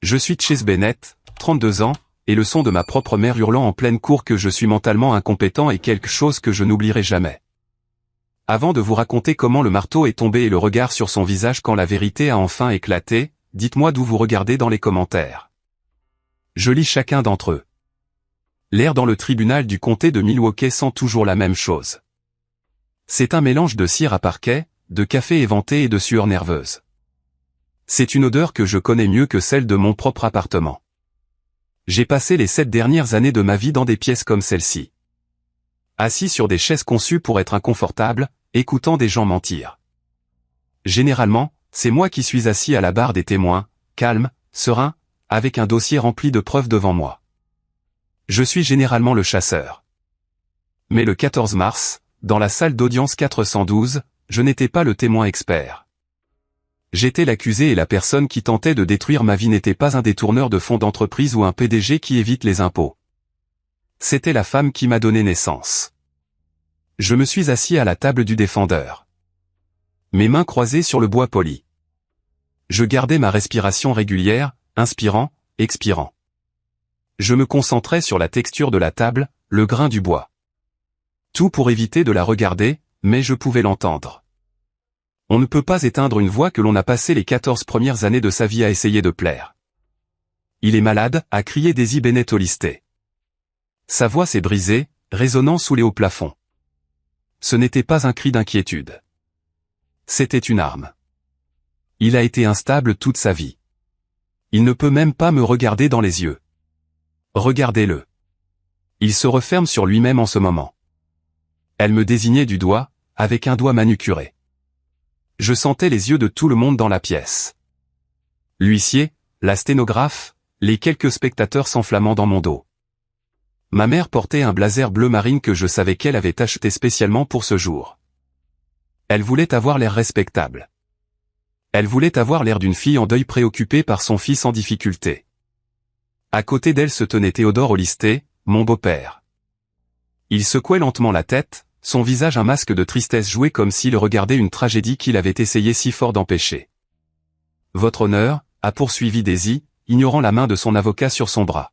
Je suis Chase Bennett, 32 ans, et le son de ma propre mère hurlant en pleine cour que je suis mentalement incompétent est quelque chose que je n'oublierai jamais. Avant de vous raconter comment le marteau est tombé et le regard sur son visage quand la vérité a enfin éclaté, dites-moi d'où vous regardez dans les commentaires. Je lis chacun d'entre eux. L'air dans le tribunal du comté de Milwaukee sent toujours la même chose. C'est un mélange de cire à parquet, de café éventé et de sueur nerveuse. C'est une odeur que je connais mieux que celle de mon propre appartement. J'ai passé les 7 dernières années de ma vie dans des pièces comme celle-ci. Assis sur des chaises conçues pour être inconfortables, écoutant des gens mentir. Généralement, c'est moi qui suis assis à la barre des témoins, calme, serein, avec un dossier rempli de preuves devant moi. Je suis généralement le chasseur. Mais le 14 mars, dans la salle d'audience 412, je n'étais pas le témoin expert. J'étais l'accusé et la personne qui tentait de détruire ma vie n'était pas un détourneur de fonds d'entreprise ou un PDG qui évite les impôts. C'était la femme qui m'a donné naissance. Je me suis assis à la table du défendeur. Mes mains croisées sur le bois poli. Je gardais ma respiration régulière, inspirant, expirant. Je me concentrais sur la texture de la table, le grain du bois. Tout pour éviter de la regarder, mais je pouvais l'entendre. On ne peut pas éteindre une voix que l'on a passé les 14 premières années de sa vie à essayer de plaire. Il est malade, a crié Daisy Bennett au listé. Sa voix s'est brisée, résonnant sous les hauts plafonds. Ce n'était pas un cri d'inquiétude. C'était une arme. Il a été instable toute sa vie. Il ne peut même pas me regarder dans les yeux. Regardez-le. Il se referme sur lui-même en ce moment. Elle me désignait du doigt, avec un doigt manucuré. Je sentais les yeux de tout le monde dans la pièce. L'huissier, la sténographe, les quelques spectateurs s'enflammant dans mon dos. Ma mère portait un blazer bleu marine que je savais qu'elle avait acheté spécialement pour ce jour. Elle voulait avoir l'air respectable. Elle voulait avoir l'air d'une fille en deuil préoccupée par son fils en difficulté. À côté d'elle se tenait Théodore Olisté, mon beau-père. Il secouait lentement la tête, son visage un masque de tristesse joué comme s'il regardait une tragédie qu'il avait essayé si fort d'empêcher. « Votre honneur » a poursuivi Daisy, ignorant la main de son avocat sur son bras.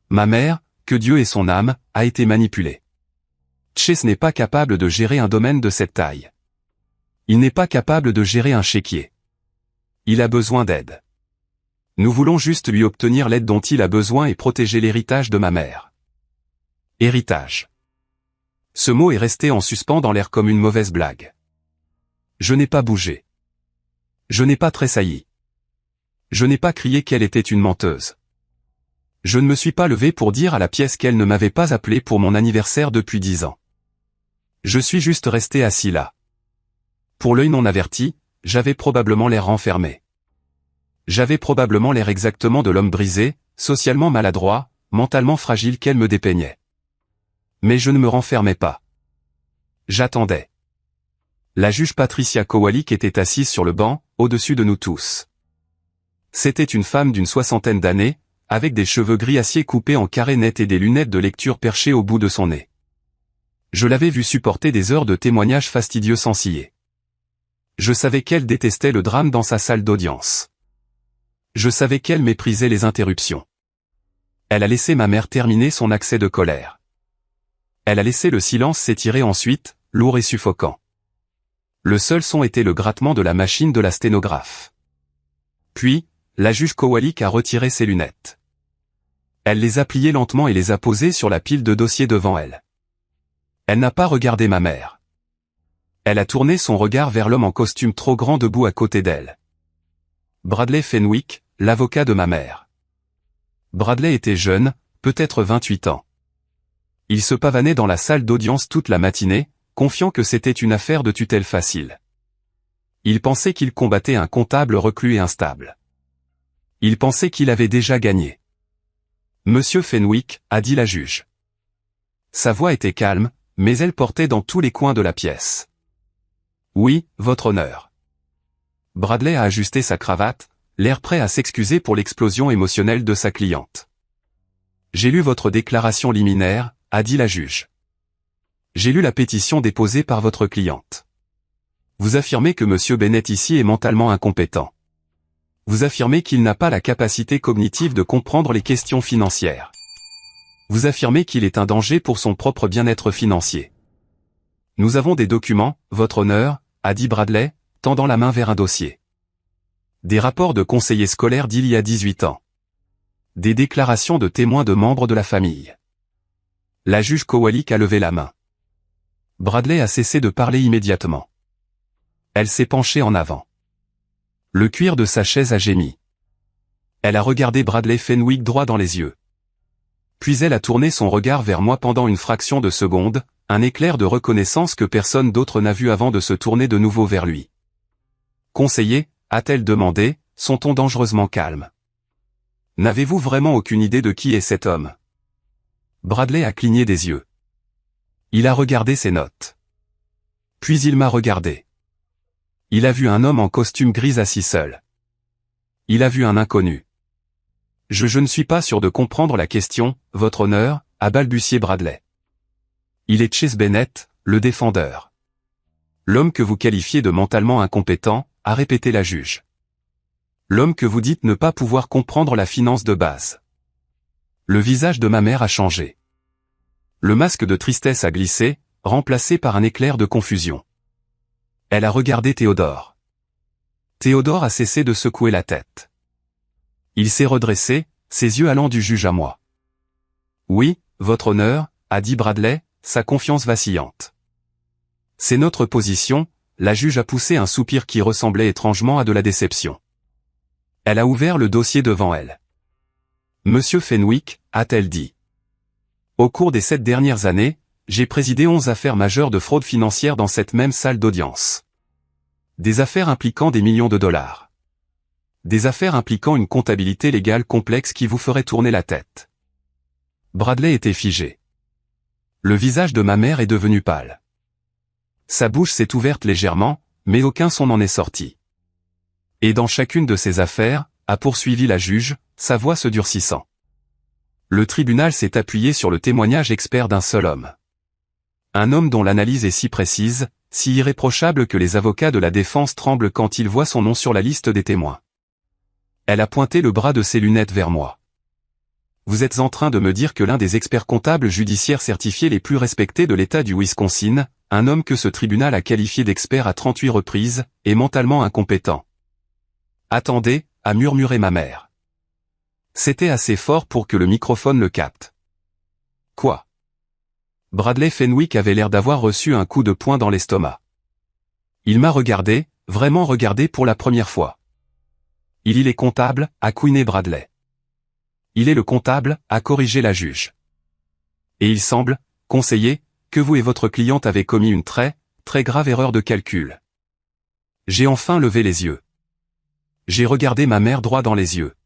Ma mère, que Dieu ait son âme, a été manipulée. Chase n'est pas capable de gérer un domaine de cette taille. Il n'est pas capable de gérer un chéquier. Il a besoin d'aide. Nous voulons juste lui obtenir l'aide dont il a besoin et protéger l'héritage de ma mère. Héritage. Ce mot est resté en suspens dans l'air comme une mauvaise blague. Je n'ai pas bougé. Je n'ai pas tressailli. Je n'ai pas crié qu'elle était une menteuse. Je ne me suis pas levé pour dire à la pièce qu'elle ne m'avait pas appelé pour mon anniversaire depuis 10 ans. Je suis juste resté assis là. Pour l'œil non averti, j'avais probablement l'air renfermé. J'avais probablement l'air exactement de l'homme brisé, socialement maladroit, mentalement fragile qu'elle me dépeignait. Mais je ne me renfermais pas. J'attendais. La juge Patricia Kowalik était assise sur le banc, au-dessus de nous tous. C'était une femme d'une 60aine d'années, avec des cheveux gris acier coupés en carrés nets et des lunettes de lecture perchées au bout de son nez. Je l'avais vue supporter des heures de témoignages fastidieux sans ciller. Je savais qu'elle détestait le drame dans sa salle d'audience. Je savais qu'elle méprisait les interruptions. Elle a laissé ma mère terminer son accès de colère. Elle a laissé le silence s'étirer ensuite, lourd et suffocant. Le seul son était le grattement de la machine de la sténographe. Puis, la juge Kowalik a retiré ses lunettes. Elle les a pliées lentement et les a posées sur la pile de dossiers devant elle. Elle n'a pas regardé ma mère. Elle a tourné son regard vers l'homme en costume trop grand debout à côté d'elle. Bradley Fenwick, l'avocat de ma mère. Bradley était jeune, peut-être 28 ans. Il se pavanait dans la salle d'audience toute la matinée, confiant que c'était une affaire de tutelle facile. Il pensait qu'il combattait un comptable reclus et instable. Il pensait qu'il avait déjà gagné. « Monsieur Fenwick » a dit la juge. Sa voix était calme, mais elle portait dans tous les coins de la pièce. « Oui, votre honneur. » Bradley a ajusté sa cravate, l'air prêt à s'excuser pour l'explosion émotionnelle de sa cliente. « J'ai lu votre déclaration liminaire » a dit la juge. J'ai lu la pétition déposée par votre cliente. Vous affirmez que Monsieur Bennett ici est mentalement incompétent. Vous affirmez qu'il n'a pas la capacité cognitive de comprendre les questions financières. Vous affirmez qu'il est un danger pour son propre bien-être financier. Nous avons des documents, votre honneur, a dit Bradley, tendant la main vers un dossier. Des rapports de conseillers scolaires d'il y a 18 ans. Des déclarations de témoins de membres de la famille. La juge Kowalik a levé la main. Bradley a cessé de parler immédiatement. Elle s'est penchée en avant. Le cuir de sa chaise a gémi. Elle a regardé Bradley Fenwick droit dans les yeux. Puis elle a tourné son regard vers moi pendant une fraction de seconde, un éclair de reconnaissance que personne d'autre n'a vu avant de se tourner de nouveau vers lui. « Conseiller » a-t-elle demandé, son ton dangereusement calme. « N'avez-vous vraiment aucune idée de qui est cet homme ?» Bradley a cligné des yeux. Il a regardé ses notes. Puis il m'a regardé. Il a vu un homme en costume gris assis seul. Il a vu un inconnu. Je ne suis pas sûr de comprendre la question, votre honneur, a balbutié Bradley. Il est Chase Bennett, le défendeur. L'homme que vous qualifiez de mentalement incompétent, a répété la juge. L'homme que vous dites ne pas pouvoir comprendre la finance de base. Le visage de ma mère a changé. Le masque de tristesse a glissé, remplacé par un éclair de confusion. Elle a regardé Théodore. Théodore a cessé de secouer la tête. Il s'est redressé, ses yeux allant du juge à moi. Oui, votre honneur, a dit Bradley, sa confiance vacillante. C'est notre position, la juge a poussé un soupir qui ressemblait étrangement à de la déception. Elle a ouvert le dossier devant elle. Monsieur Fenwick, a-t-elle dit. Au cours des 7 dernières années, j'ai présidé 11 affaires majeures de fraude financière dans cette même salle d'audience. Des affaires impliquant des millions de dollars. Des affaires impliquant une comptabilité légale complexe qui vous ferait tourner la tête. Bradley était figé. Le visage de ma mère est devenu pâle. Sa bouche s'est ouverte légèrement, mais aucun son n'en est sorti. Et dans chacune de ces affaires, a poursuivi la juge, sa voix se durcissant. Le tribunal s'est appuyé sur le témoignage expert d'un seul homme. Un homme dont l'analyse est si précise, si irréprochable que les avocats de la défense tremblent quand ils voient son nom sur la liste des témoins. Elle a pointé le bras de ses lunettes vers moi. Vous êtes en train de me dire que l'un des experts comptables judiciaires certifiés les plus respectés de l'État du Wisconsin, un homme que ce tribunal a qualifié d'expert à 38 reprises, est mentalement incompétent. Attendez, a murmuré ma mère. C'était assez fort pour que le microphone le capte. Quoi? Bradley Fenwick avait l'air d'avoir reçu un coup de poing dans l'estomac. Il m'a regardé, vraiment regardé pour la première fois. Il est comptable, a couiné Bradley. Il est le comptable, a corrigé la juge. Et il semble, conseiller, que vous et votre cliente avez commis une très grave erreur de calcul. J'ai enfin levé les yeux. J'ai regardé ma mère droit dans les yeux.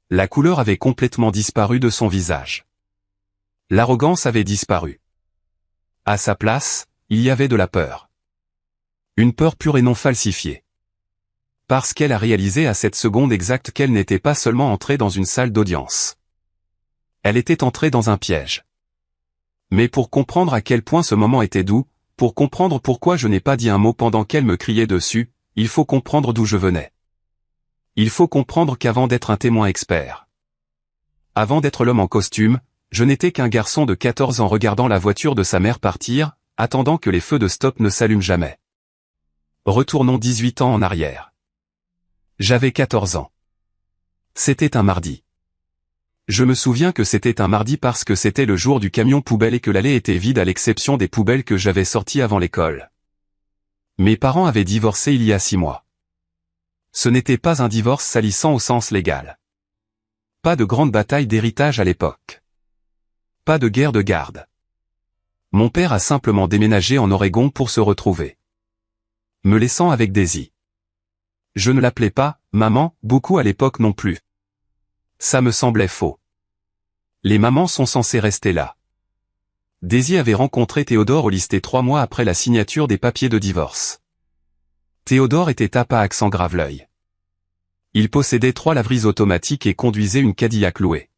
La couleur avait complètement disparu de son visage. L'arrogance avait disparu. À sa place, il y avait de la peur. Une peur pure et non falsifiée. Parce qu'elle a réalisé à cette seconde exacte qu'elle n'était pas seulement entrée dans une salle d'audience. Elle était entrée dans un piège. Mais pour comprendre à quel point ce moment était doux, pour comprendre pourquoi je n'ai pas dit un mot pendant qu'elle me criait dessus, il faut comprendre d'où je venais. Il faut comprendre qu'avant d'être un témoin expert, avant d'être l'homme en costume, je n'étais qu'un garçon de 14 ans regardant la voiture de sa mère partir, attendant que les feux de stop ne s'allument jamais. Retournons 18 ans en arrière. J'avais 14 ans. C'était un mardi. Je me souviens que c'était un mardi parce que c'était le jour du camion poubelle et que l'allée était vide à l'exception des poubelles que j'avais sorties avant l'école. Mes parents avaient divorcé il y a 6 mois. Ce n'était pas un divorce salissant au sens légal. Pas de grande bataille d'héritage à l'époque. Pas de guerre de garde. Mon père a simplement déménagé en Oregon pour se retrouver. Me laissant avec Daisy. Je ne l'appelais pas « maman » beaucoup à l'époque non plus. Ça me semblait faux. Les mamans sont censées rester là. Daisy avait rencontré Théodore au lycée 3 mois après la signature des papiers de divorce. Théodore était tape à accent Graveleuil. Il possédait 3 laveries automatiques et conduisait une Cadillac louée.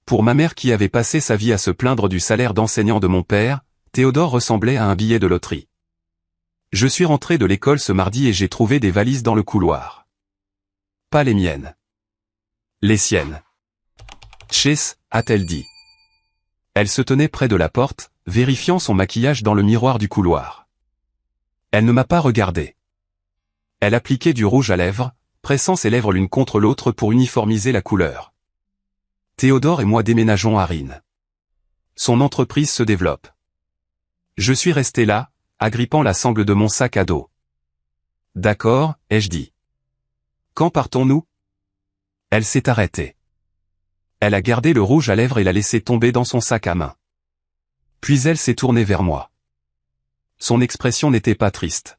Pour ma mère qui avait passé sa vie à se plaindre du salaire d'enseignant de mon père, Théodore ressemblait à un billet de loterie. Je suis rentré de l'école ce mardi et j'ai trouvé des valises dans le couloir. Pas les miennes. Les siennes. Chase, a-t-elle dit. Elle se tenait près de la porte, vérifiant son maquillage dans le miroir du couloir. Elle ne m'a pas regardé. Elle appliquait du rouge à lèvres, pressant ses lèvres l'une contre l'autre pour uniformiser la couleur. Théodore et moi déménageons à Rennes. Son entreprise se développe. Je suis resté là, agrippant la sangle de mon sac à dos. D'accord, ai-je dit. Quand partons-nous? Elle s'est arrêtée. Elle a gardé le rouge à lèvres et l'a laissé tomber dans son sac à main. Puis elle s'est tournée vers moi. Son expression n'était pas triste.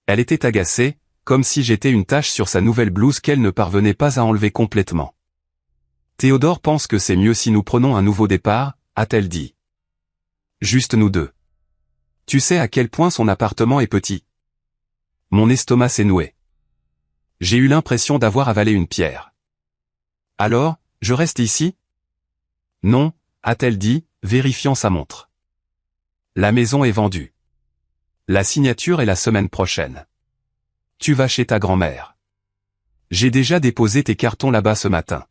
Elle était agacée, comme si j'étais une tache sur sa nouvelle blouse qu'elle ne parvenait pas à enlever complètement. Théodore pense que c'est mieux si nous prenons un nouveau départ, a-t-elle dit. Juste nous deux. Tu sais à quel point son appartement est petit. Mon estomac s'est noué. J'ai eu l'impression d'avoir avalé une pierre. Alors, je reste ici? Non, a-t-elle dit, vérifiant sa montre. La maison est vendue. La signature est la semaine prochaine. Tu vas chez ta grand-mère. J'ai déjà déposé tes cartons là-bas ce matin.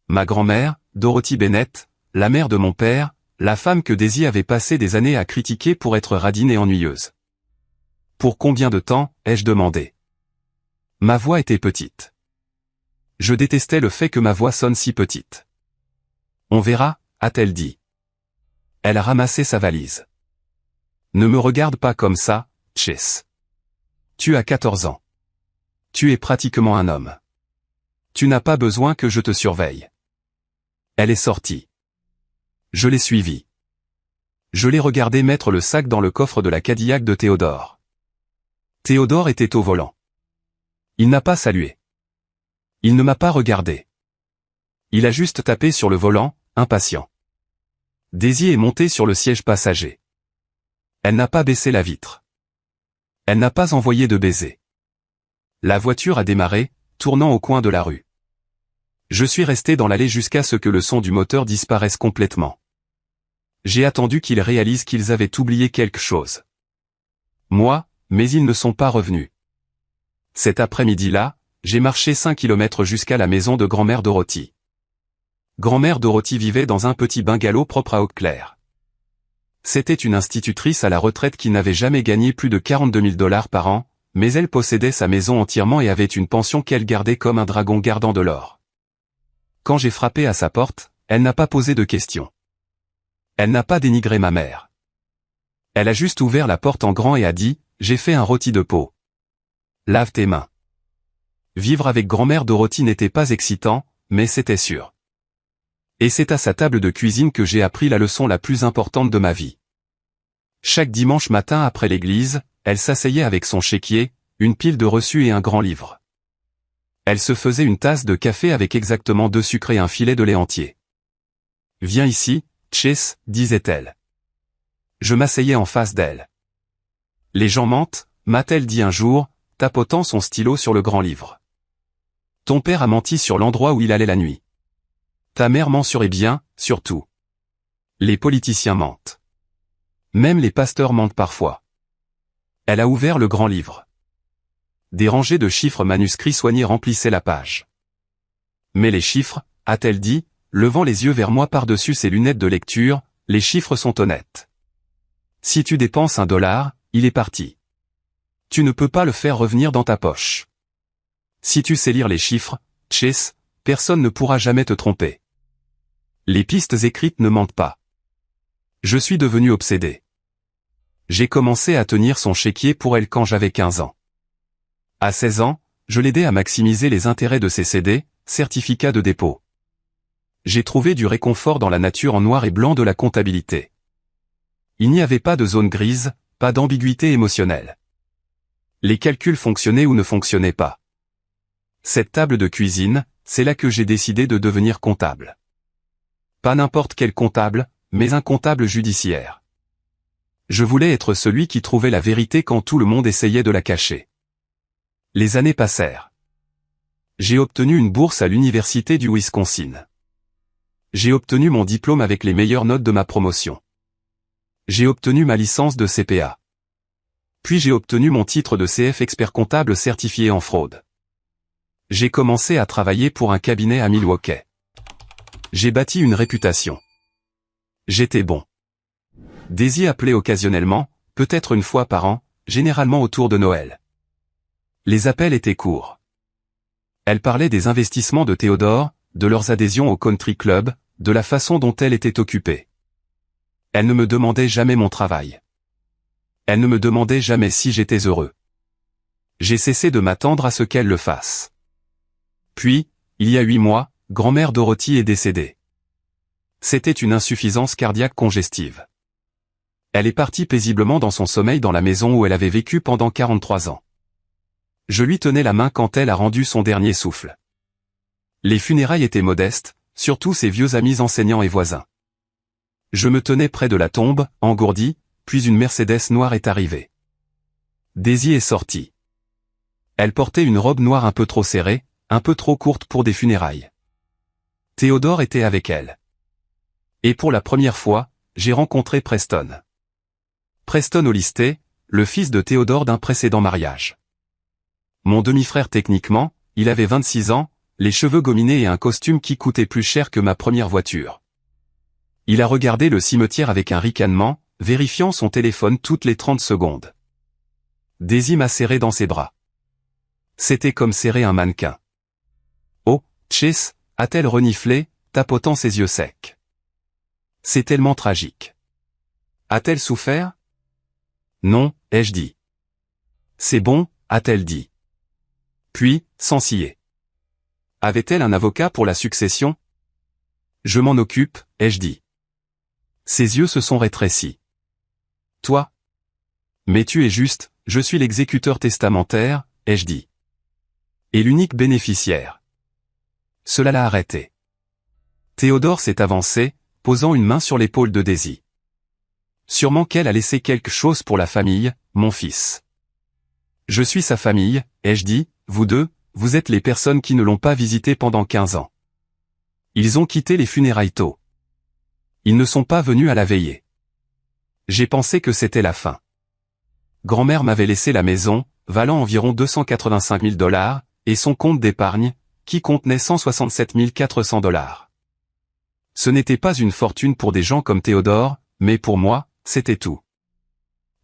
Ma grand-mère, Dorothy Bennett, la mère de mon père, la femme que Daisy avait passé des années à critiquer pour être radine et ennuyeuse. Pour combien de temps, ai-je demandé. Ma voix était petite. Je détestais le fait que ma voix sonne si petite. On verra, a-t-elle dit. Elle a ramassé sa valise. Ne me regarde pas comme ça, Chase. Tu as 14 ans. Tu es pratiquement un homme. Tu n'as pas besoin que je te surveille. Elle est sortie. Je l'ai suivie. Je l'ai regardé mettre le sac dans le coffre de la Cadillac de Théodore. Théodore était au volant. Il n'a pas salué. Il ne m'a pas regardé. Il a juste tapé sur le volant, impatient. Daisy est montée sur le siège passager. Elle n'a pas baissé la vitre. Elle n'a pas envoyé de baiser. La voiture a démarré, tournant au coin de la rue. Je suis resté dans l'allée jusqu'à ce que le son du moteur disparaisse complètement. J'ai attendu qu'ils réalisent qu'ils avaient oublié quelque chose. Moi, mais ils ne sont pas revenus. Cet après-midi-là, j'ai marché 5 kilomètres jusqu'à la maison de grand-mère Dorothy. Grand-mère Dorothy vivait dans un petit bungalow propre à Eau-Claire. C'était une institutrice à la retraite qui n'avait jamais gagné plus de 42 000 $ par an, mais elle possédait sa maison entièrement et avait une pension qu'elle gardait comme un dragon gardant de l'or. Quand j'ai frappé à sa porte, elle n'a pas posé de questions. Elle n'a pas dénigré ma mère. Elle a juste ouvert la porte en grand et a dit « J'ai fait un rôti de peau. Lave tes mains. » Vivre avec grand-mère Dorothy n'était pas excitant, mais c'était sûr. Et c'est à sa table de cuisine que j'ai appris la leçon la plus importante de ma vie. Chaque dimanche matin après l'église, elle s'asseyait avec son chéquier, une pile de reçus et un grand livre. Elle se faisait une tasse de café avec exactement 2 sucres et un filet de lait entier. « Viens ici, Chase, disait-elle. Je m'asseyais en face d'elle. « Les gens mentent, m'a-t-elle dit un jour, tapotant son stylo sur le grand livre. Ton père a menti sur l'endroit où il allait la nuit. Ta mère mensurait bien, surtout. Les politiciens mentent. Même les pasteurs mentent parfois. » Elle a ouvert le grand livre. Des rangées de chiffres manuscrits soignés remplissaient la page. « Mais les chiffres, a-t-elle dit, levant les yeux vers moi par-dessus ses lunettes de lecture, les chiffres sont honnêtes. Si tu dépenses $1, il est parti. Tu ne peux pas le faire revenir dans ta poche. Si tu sais lire les chiffres, Chase, personne ne pourra jamais te tromper. Les pistes écrites ne mentent pas. » Je suis devenu obsédé. J'ai commencé à tenir son chéquier pour elle quand j'avais 15 ans. À 16 ans, je l'aidais à maximiser les intérêts de ses CD, certificats de dépôt. J'ai trouvé du réconfort dans la nature en noir et blanc de la comptabilité. Il n'y avait pas de zone grise, pas d'ambiguïté émotionnelle. Les calculs fonctionnaient ou ne fonctionnaient pas. Cette table de cuisine, c'est là que j'ai décidé de devenir comptable. Pas n'importe quel comptable, mais un comptable judiciaire. Je voulais être celui qui trouvait la vérité quand tout le monde essayait de la cacher. Les années passèrent. J'ai obtenu une bourse à l'université du Wisconsin. J'ai obtenu mon diplôme avec les meilleures notes de ma promotion. J'ai obtenu ma licence de CPA. Puis j'ai obtenu mon titre de CF expert comptable certifié en fraude. J'ai commencé à travailler pour un cabinet à Milwaukee. J'ai bâti une réputation. J'étais bon. Daisy appelait occasionnellement, peut-être une fois par an, généralement autour de Noël. Les appels étaient courts. Elle parlait des investissements de Théodore, de leurs adhésions au country club, de la façon dont elle était occupée. Elle ne me demandait jamais mon travail. Elle ne me demandait jamais si j'étais heureux. J'ai cessé de m'attendre à ce qu'elle le fasse. Puis, il y a 8 mois, grand-mère Dorothy est décédée. C'était une insuffisance cardiaque congestive. Elle est partie paisiblement dans son sommeil dans la maison où elle avait vécu pendant 43 ans. Je lui tenais la main quand elle a rendu son dernier souffle. Les funérailles étaient modestes, surtout ses vieux amis enseignants et voisins. Je me tenais près de la tombe, engourdi, puis une Mercedes noire est arrivée. Daisy est sortie. Elle portait une robe noire un peu trop serrée, un peu trop courte pour des funérailles. Théodore était avec elle. Et pour la première fois, j'ai rencontré Preston. Preston Hollister, le fils de Théodore d'un précédent mariage. Mon demi-frère techniquement, il avait 26 ans, les cheveux gominés et un costume qui coûtait plus cher que ma première voiture. Il a regardé le cimetière avec un ricanement, vérifiant son téléphone toutes les 30 secondes. Daisy m'a serré dans ses bras. C'était comme serrer un mannequin. Oh, Chase, a-t-elle reniflé, tapotant ses yeux secs. C'est tellement tragique. A-t-elle souffert? Non, ai-je dit. C'est bon, a-t-elle dit. Puis, sans ciller. Avait-elle un avocat pour la succession? Je m'en occupe, ai-je dit. Ses yeux se sont rétrécis. Toi? Mais tu es juste, je suis l'exécuteur testamentaire, ai-je dit. Et l'unique bénéficiaire. Cela l'a arrêté. Théodore s'est avancé, posant une main sur l'épaule de Daisy. Sûrement qu'elle a laissé quelque chose pour la famille, mon fils. Je suis sa famille, ai-je dit, vous deux, vous êtes les personnes qui ne l'ont pas visité pendant 15 ans. Ils ont quitté les funérailles tôt. Ils ne sont pas venus à la veillée. J'ai pensé que c'était la fin. Grand-mère m'avait laissé la maison, valant environ 285 000 $, et son compte d'épargne, qui contenait 167 400 $. Ce n'était pas une fortune pour des gens comme Théodore, mais pour moi, c'était tout.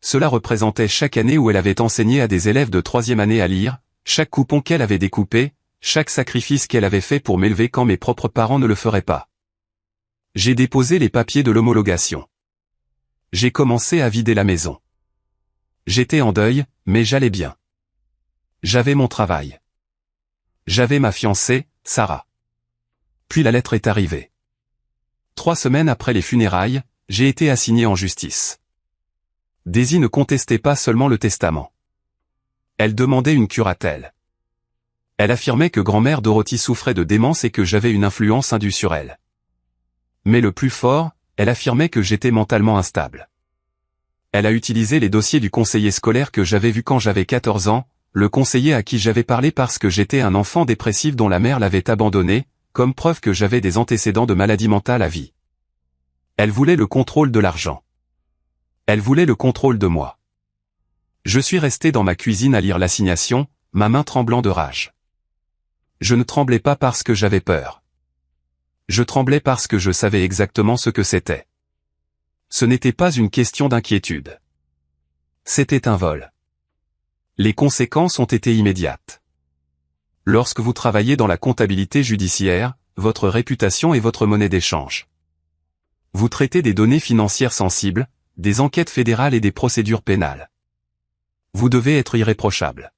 Cela représentait chaque année où elle avait enseigné à des élèves de 3e année à lire, chaque coupon qu'elle avait découpé, chaque sacrifice qu'elle avait fait pour m'élever quand mes propres parents ne le feraient pas. J'ai déposé les papiers de l'homologation. J'ai commencé à vider la maison. J'étais en deuil, mais j'allais bien. J'avais mon travail. J'avais ma fiancée, Sarah. Puis la lettre est arrivée. 3 semaines après les funérailles, j'ai été assigné en justice. Daisy ne contestait pas seulement le testament. Elle demandait une curatelle. Elle affirmait que grand-mère Dorothy souffrait de démence et que j'avais une influence indue sur elle. Mais le plus fort, elle affirmait que j'étais mentalement instable. Elle a utilisé les dossiers du conseiller scolaire que j'avais vu quand j'avais 14 ans, le conseiller à qui j'avais parlé parce que j'étais un enfant dépressif dont la mère l'avait abandonné, comme preuve que j'avais des antécédents de maladie mentale à vie. Elle voulait le contrôle de l'argent. Elle voulait le contrôle de moi. Je suis resté dans ma cuisine à lire l'assignation, ma main tremblant de rage. Je ne tremblais pas parce que j'avais peur. Je tremblais parce que je savais exactement ce que c'était. Ce n'était pas une question d'inquiétude. C'était un vol. Les conséquences ont été immédiates. Lorsque vous travaillez dans la comptabilité judiciaire, votre réputation est votre monnaie d'échange. Vous traitez des données financières sensibles, des enquêtes fédérales et des procédures pénales. Vous devez être irréprochable.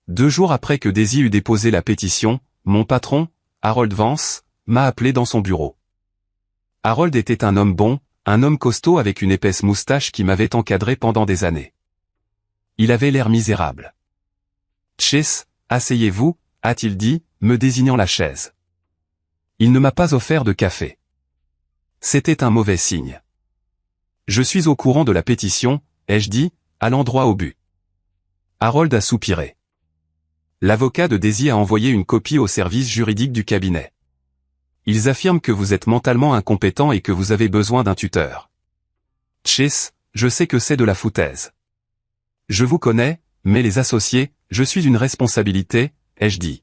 2 jours après que Daisy eut déposé la pétition, mon patron, Harold Vance, m'a appelé dans son bureau. Harold était un homme bon, un homme costaud avec une épaisse moustache qui m'avait encadré pendant des années. Il avait l'air misérable. « Chase, asseyez-vous » a-t-il dit, me désignant la chaise. Il ne m'a pas offert de café. C'était un mauvais signe. Je suis au courant de la pétition, ai-je dit, allant droit au but. Harold a soupiré. L'avocat de Daisy a envoyé une copie au service juridique du cabinet. Ils affirment que vous êtes mentalement incompétent et que vous avez besoin d'un tuteur. Chase, je sais que c'est de la foutaise. Je vous connais, mais les associés, je suis une responsabilité, ai-je dit.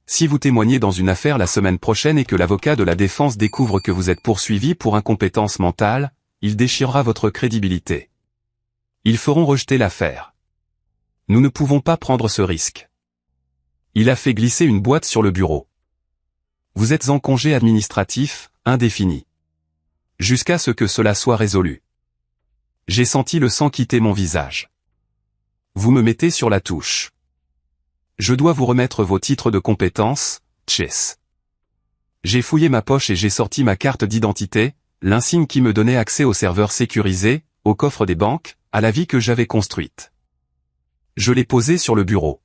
Si vous témoignez dans une affaire la semaine prochaine et que l'avocat de la défense découvre que vous êtes poursuivi pour incompétence mentale, il déchirera votre crédibilité. Ils feront rejeter l'affaire. Nous ne pouvons pas prendre ce risque. Il a fait glisser une boîte sur le bureau. Vous êtes en congé administratif, indéfini. Jusqu'à ce que cela soit résolu. J'ai senti le sang quitter mon visage. Vous me mettez sur la touche. Je dois vous remettre vos titres de compétence, Chase. J'ai fouillé ma poche et j'ai sorti ma carte d'identité, l'insigne qui me donnait accès aux serveurs sécurisés, au coffre des banques, à la vie que j'avais construite. Je l'ai posé sur le bureau.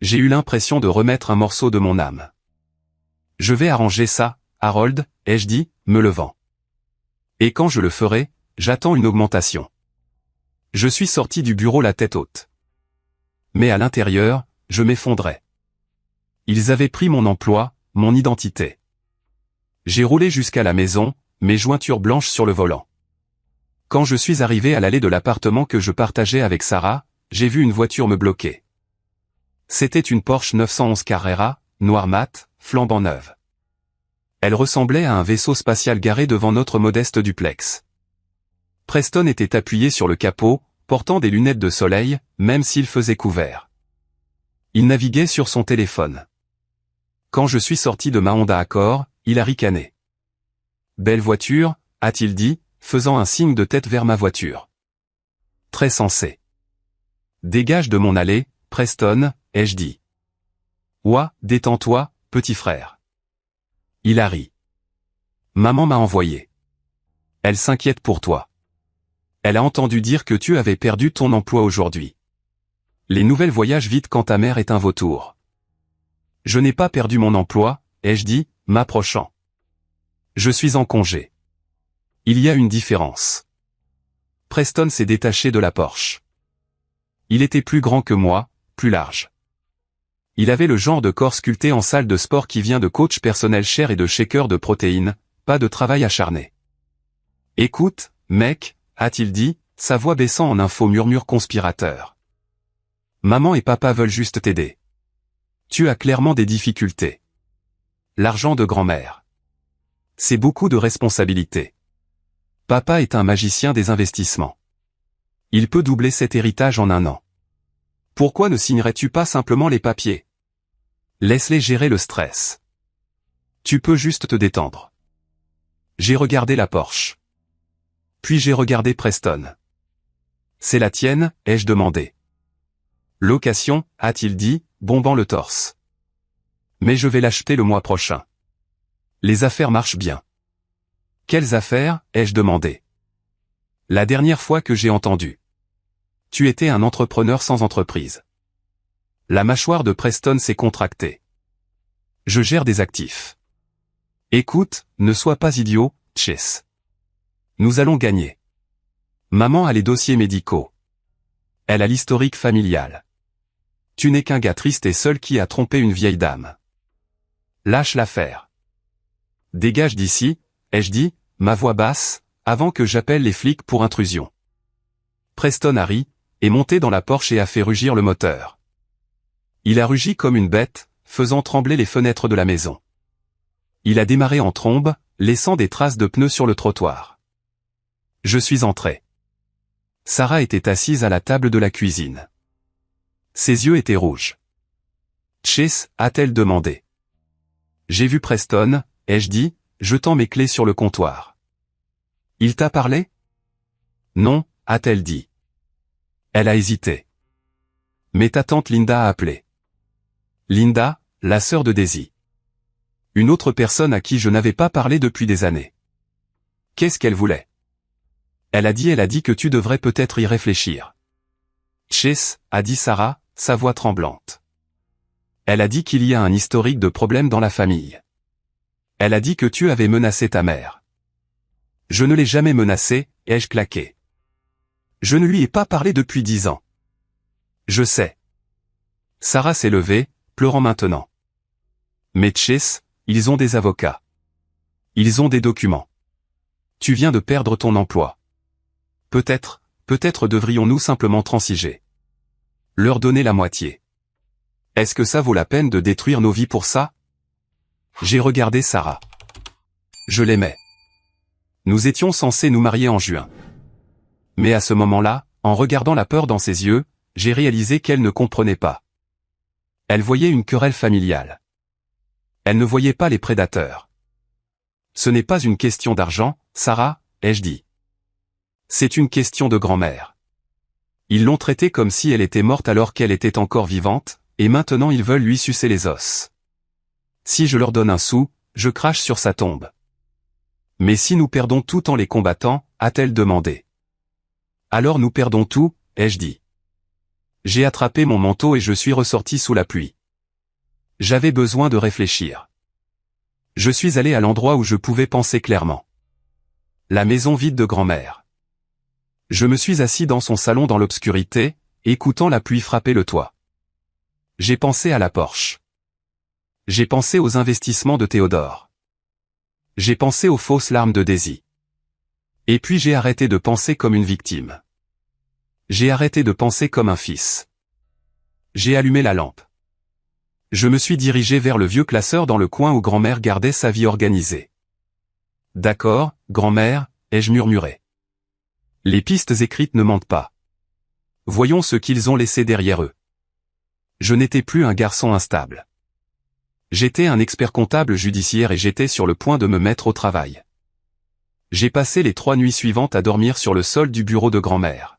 J'ai eu l'impression de remettre un morceau de mon âme. Je vais arranger ça, Harold, ai-je dit, me levant. Et quand je le ferai, j'attends une augmentation. Je suis sorti du bureau la tête haute. Mais à l'intérieur, je m'effondrais. Ils avaient pris mon emploi, mon identité. J'ai roulé jusqu'à la maison, mes jointures blanches sur le volant. Quand je suis arrivé à l'allée de l'appartement que je partageais avec Sarah, j'ai vu une voiture me bloquer. C'était une Porsche 911 Carrera, noir mat, flambant neuve. Elle ressemblait à un vaisseau spatial garé devant notre modeste duplex. Preston était appuyé sur le capot, portant des lunettes de soleil, même s'il faisait couvert. Il naviguait sur son téléphone. Quand je suis sorti de ma Honda Accord, il a ricané. « Belle voiture », a-t-il dit, faisant un signe de tête vers ma voiture. Très sensé. « Dégage de mon allée, Preston », ai-je dit. « Ouah, détends-toi, petit frère. » Il a ri. « Maman m'a envoyé. Elle s'inquiète pour toi. Elle a entendu dire que tu avais perdu ton emploi aujourd'hui. Les nouvelles voyagent vite quand ta mère est un vautour. » Je n'ai pas perdu mon emploi, ai-je dit, m'approchant. Je suis en congé. Il y a une différence. Preston s'est détaché de la Porsche. Il était plus grand que moi, plus large. Il avait le genre de corps sculpté en salle de sport qui vient de coach personnel cher et de shaker de protéines, pas de travail acharné. « Écoute, mec », a-t-il dit, sa voix baissant en un faux murmure conspirateur. « Maman et papa veulent juste t'aider. Tu as clairement des difficultés. L'argent de grand-mère. C'est beaucoup de responsabilités. Papa est un magicien des investissements. Il peut doubler cet héritage en 1 an. Pourquoi ne signerais-tu pas simplement les papiers? Laisse-les gérer le stress. Tu peux juste te détendre. » J'ai regardé la Porsche. Puis j'ai regardé Preston. « C'est la tienne ?» ai-je demandé. « Location » a-t-il dit, bombant le torse. « Mais je vais l'acheter le mois prochain. Les affaires marchent bien. »« Quelles affaires ?» ai-je demandé. « La dernière fois que j'ai entendu. Tu étais un entrepreneur sans entreprise. » La mâchoire de Preston s'est contractée. « Je gère des actifs. »« Écoute, ne sois pas idiot, Chase. Nous allons gagner. Maman a les dossiers médicaux. Elle a l'historique familial. Tu n'es qu'un gars triste et seul qui a trompé une vieille dame. Lâche l'affaire. Dégage d'ici, ai-je dit, ma voix basse, avant que j'appelle les flics pour intrusion. Preston a ri, est monté dans la Porsche et a fait rugir le moteur. Il a rugi comme une bête, faisant trembler les fenêtres de la maison. Il a démarré en trombe, laissant des traces de pneus sur le trottoir. Je suis entré. Sarah était assise à la table de la cuisine. Ses yeux étaient rouges. « Chase » a-t-elle demandé. J'ai vu Preston, ai-je dit, jetant mes clés sur le comptoir. Il t'a parlé? Non, a-t-elle dit. Elle a hésité. Mais ta tante Linda a appelé. Linda, la sœur de Daisy. Une autre personne à qui je n'avais pas parlé depuis des années. Qu'est-ce qu'elle voulait? Elle a dit que tu devrais peut-être y réfléchir. Chase, a dit Sarah, sa voix tremblante. Elle a dit qu'il y a un historique de problèmes dans la famille. Elle a dit que tu avais menacé ta mère. Je ne l'ai jamais menacée, ai-je claqué. Je ne lui ai pas parlé depuis 10 ans. Je sais. Sarah s'est levée, pleurant maintenant. Mais Chase, ils ont des avocats. Ils ont des documents. Tu viens de perdre ton emploi. Peut-être devrions-nous simplement transiger. Leur donner la moitié. Est-ce que ça vaut la peine de détruire nos vies pour ça? J'ai regardé Sarah. Je l'aimais. Nous étions censés nous marier en juin. Mais à ce moment-là, en regardant la peur dans ses yeux, j'ai réalisé qu'elle ne comprenait pas. Elle voyait une querelle familiale. Elle ne voyait pas les prédateurs. Ce n'est pas une question d'argent, Sarah, ai-je dit. C'est une question de grand-mère. Ils l'ont traitée comme si elle était morte alors qu'elle était encore vivante, et maintenant ils veulent lui sucer les os. Si je leur donne un sou, je crache sur sa tombe. Mais si nous perdons tout en les combattant, a-t-elle demandé. Alors nous perdons tout, ai-je dit. J'ai attrapé mon manteau et je suis ressorti sous la pluie. J'avais besoin de réfléchir. Je suis allé à l'endroit où je pouvais penser clairement. La maison vide de grand-mère. Je me suis assis dans son salon dans l'obscurité, écoutant la pluie frapper le toit. J'ai pensé à la Porsche. J'ai pensé aux investissements de Théodore. J'ai pensé aux fausses larmes de Daisy. Et puis j'ai arrêté de penser comme une victime. J'ai arrêté de penser comme un fils. J'ai allumé la lampe. Je me suis dirigé vers le vieux classeur dans le coin où grand-mère gardait sa vie organisée. D'accord, grand-mère, ai-je murmuré. Les pistes écrites ne mentent pas. Voyons ce qu'ils ont laissé derrière eux. Je n'étais plus un garçon instable. J'étais un expert comptable judiciaire et j'étais sur le point de me mettre au travail. J'ai passé les 3 nuits suivantes à dormir sur le sol du bureau de grand-mère.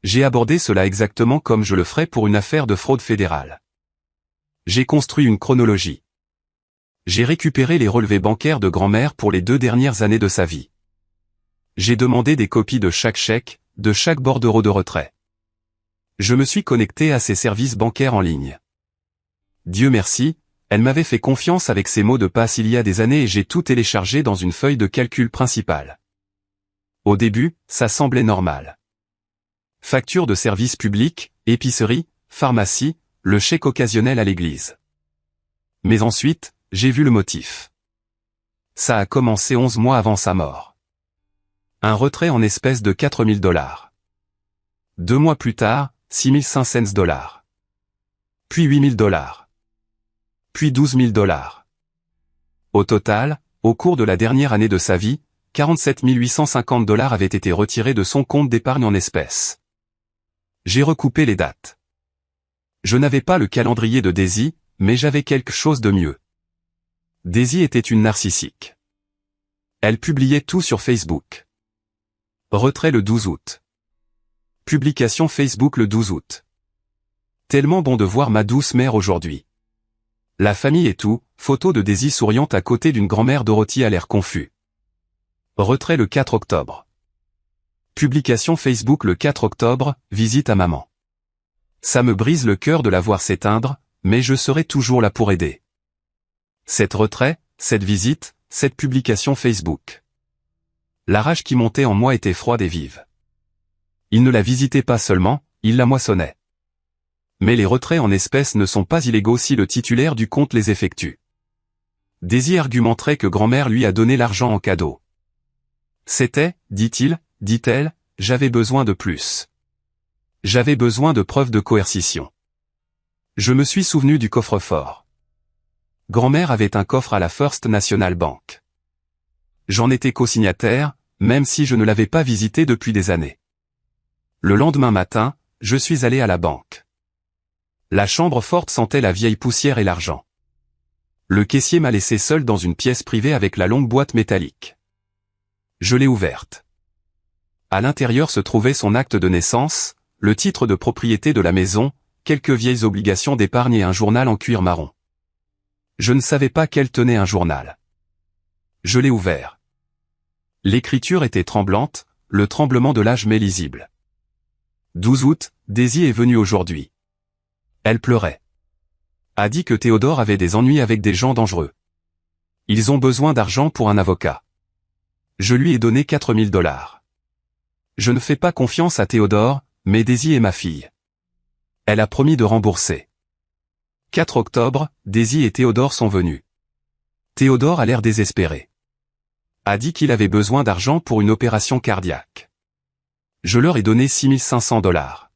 J'ai abordé cela exactement comme je le ferais pour une affaire de fraude fédérale. J'ai construit une chronologie. J'ai récupéré les relevés bancaires de grand-mère pour les 2 dernières années de sa vie. J'ai demandé des copies de chaque chèque, de chaque bordereau de retrait. Je me suis connecté à ses services bancaires en ligne. Dieu merci, elle m'avait fait confiance avec ses mots de passe il y a des années et j'ai tout téléchargé dans une feuille de calcul principale. Au début, ça semblait normal. Facture de service public, épicerie, pharmacie, le chèque occasionnel à l'église. Mais ensuite, j'ai vu le motif. Ça a commencé 11 mois avant sa mort. Un retrait en espèces de $4000. 2 mois plus tard, $6500. Puis $8000. Puis $12000. Au total, au cours de la dernière année de sa vie, $47 850 avaient été retirés de son compte d'épargne en espèces. J'ai recoupé les dates. Je n'avais pas le calendrier de Daisy, mais j'avais quelque chose de mieux. Daisy était une narcissique. Elle publiait tout sur Facebook. Retrait le 12 août. Publication Facebook le 12 août. Tellement bon de voir ma douce mère aujourd'hui. La famille et tout, photo de Daisy souriante à côté d'une grand-mère Dorothy à l'air confus. Retrait le 4 octobre. Publication Facebook le 4 octobre, visite à maman. Ça me brise le cœur de la voir s'éteindre, mais je serai toujours là pour aider. Cette retrait, cette visite, cette publication Facebook. La rage qui montait en moi était froide et vive. Il ne la visitait pas seulement, il la moissonnait. Mais les retraits en espèces ne sont pas illégaux si le titulaire du compte les effectue. Daisy argumenterait que grand-mère lui a donné l'argent en cadeau. C'était, dit-elle, j'avais besoin de plus. J'avais besoin de preuves de coercition. Je me suis souvenu du coffre-fort. Grand-mère avait un coffre à la First National Bank. J'en étais co-signataire, même si je ne l'avais pas visité depuis des années. Le lendemain matin, je suis allé à la banque. La chambre forte sentait la vieille poussière et l'argent. Le caissier m'a laissé seul dans une pièce privée avec la longue boîte métallique. Je l'ai ouverte. À l'intérieur se trouvait son acte de naissance, le titre de propriété de la maison, quelques vieilles obligations d'épargne et un journal en cuir marron. Je ne savais pas qu'elle tenait un journal. Je l'ai ouvert. L'écriture était tremblante, le tremblement de l'âge mais lisible. 12 août, Daisy est venue aujourd'hui. Elle pleurait. A dit que Théodore avait des ennuis avec des gens dangereux. Ils ont besoin d'argent pour un avocat. Je lui ai donné $4000. Je ne fais pas confiance à Théodore, mais Daisy est ma fille. Elle a promis de rembourser. 4 octobre, Daisy et Théodore sont venus. Théodore a l'air désespéré. A dit qu'il avait besoin d'argent pour une opération cardiaque. Je leur ai donné $6500.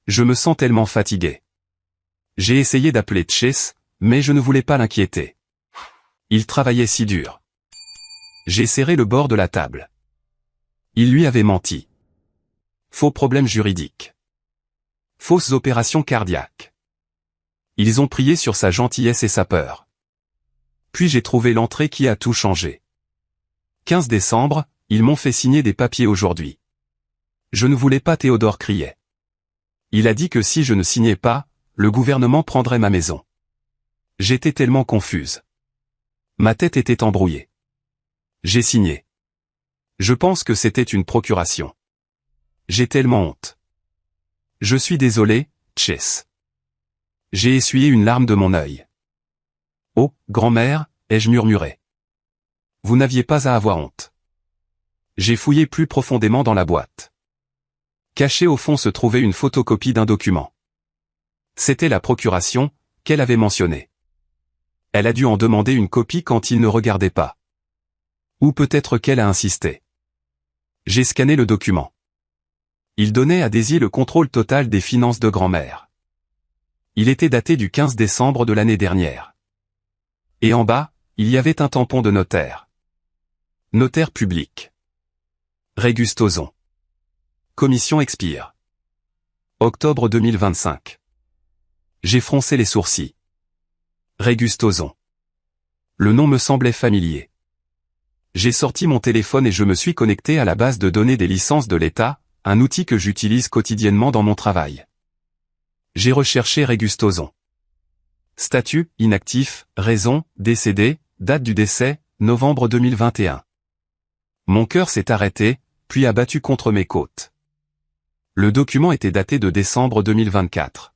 Je me sens tellement fatigué. J'ai essayé d'appeler Chase, mais je ne voulais pas l'inquiéter. Il travaillait si dur. J'ai serré le bord de la table. Il lui avait menti. Faux problèmes juridiques. Fausses opérations cardiaques. Ils ont prié sur sa gentillesse et sa peur. Puis j'ai trouvé l'entrée qui a tout changé. 15 décembre, ils m'ont fait signer des papiers aujourd'hui. Je ne voulais pas, Théodore criait. Il a dit que si je ne signais pas, le gouvernement prendrait ma maison. J'étais tellement confuse. Ma tête était embrouillée. J'ai signé. Je pense que c'était une procuration. J'ai tellement honte. Je suis désolé, Chase. J'ai essuyé une larme de mon œil. Oh, grand-mère, ai-je murmuré. Vous n'aviez pas à avoir honte. J'ai fouillé plus profondément dans la boîte. Cachée au fond se trouvait une photocopie d'un document. C'était la procuration, qu'elle avait mentionnée. Elle a dû en demander une copie quand il ne regardait pas. Ou peut-être qu'elle a insisté. J'ai scanné le document. Il donnait à Daisy le contrôle total des finances de grand-mère. Il était daté du 15 décembre de l'année dernière. Et en bas, il y avait un tampon de notaire. Notaire public. Régustozon. Commission expire. Octobre 2025. J'ai froncé les sourcils. Régustozon. Le nom me semblait familier. J'ai sorti mon téléphone et je me suis connecté à la base de données des licences de l'État, un outil que j'utilise quotidiennement dans mon travail. J'ai recherché Régustozon. Statut, inactif, raison, décédé, date du décès, novembre 2021. Mon cœur s'est arrêté, puis a battu contre mes côtes. Le document était daté de décembre 2024.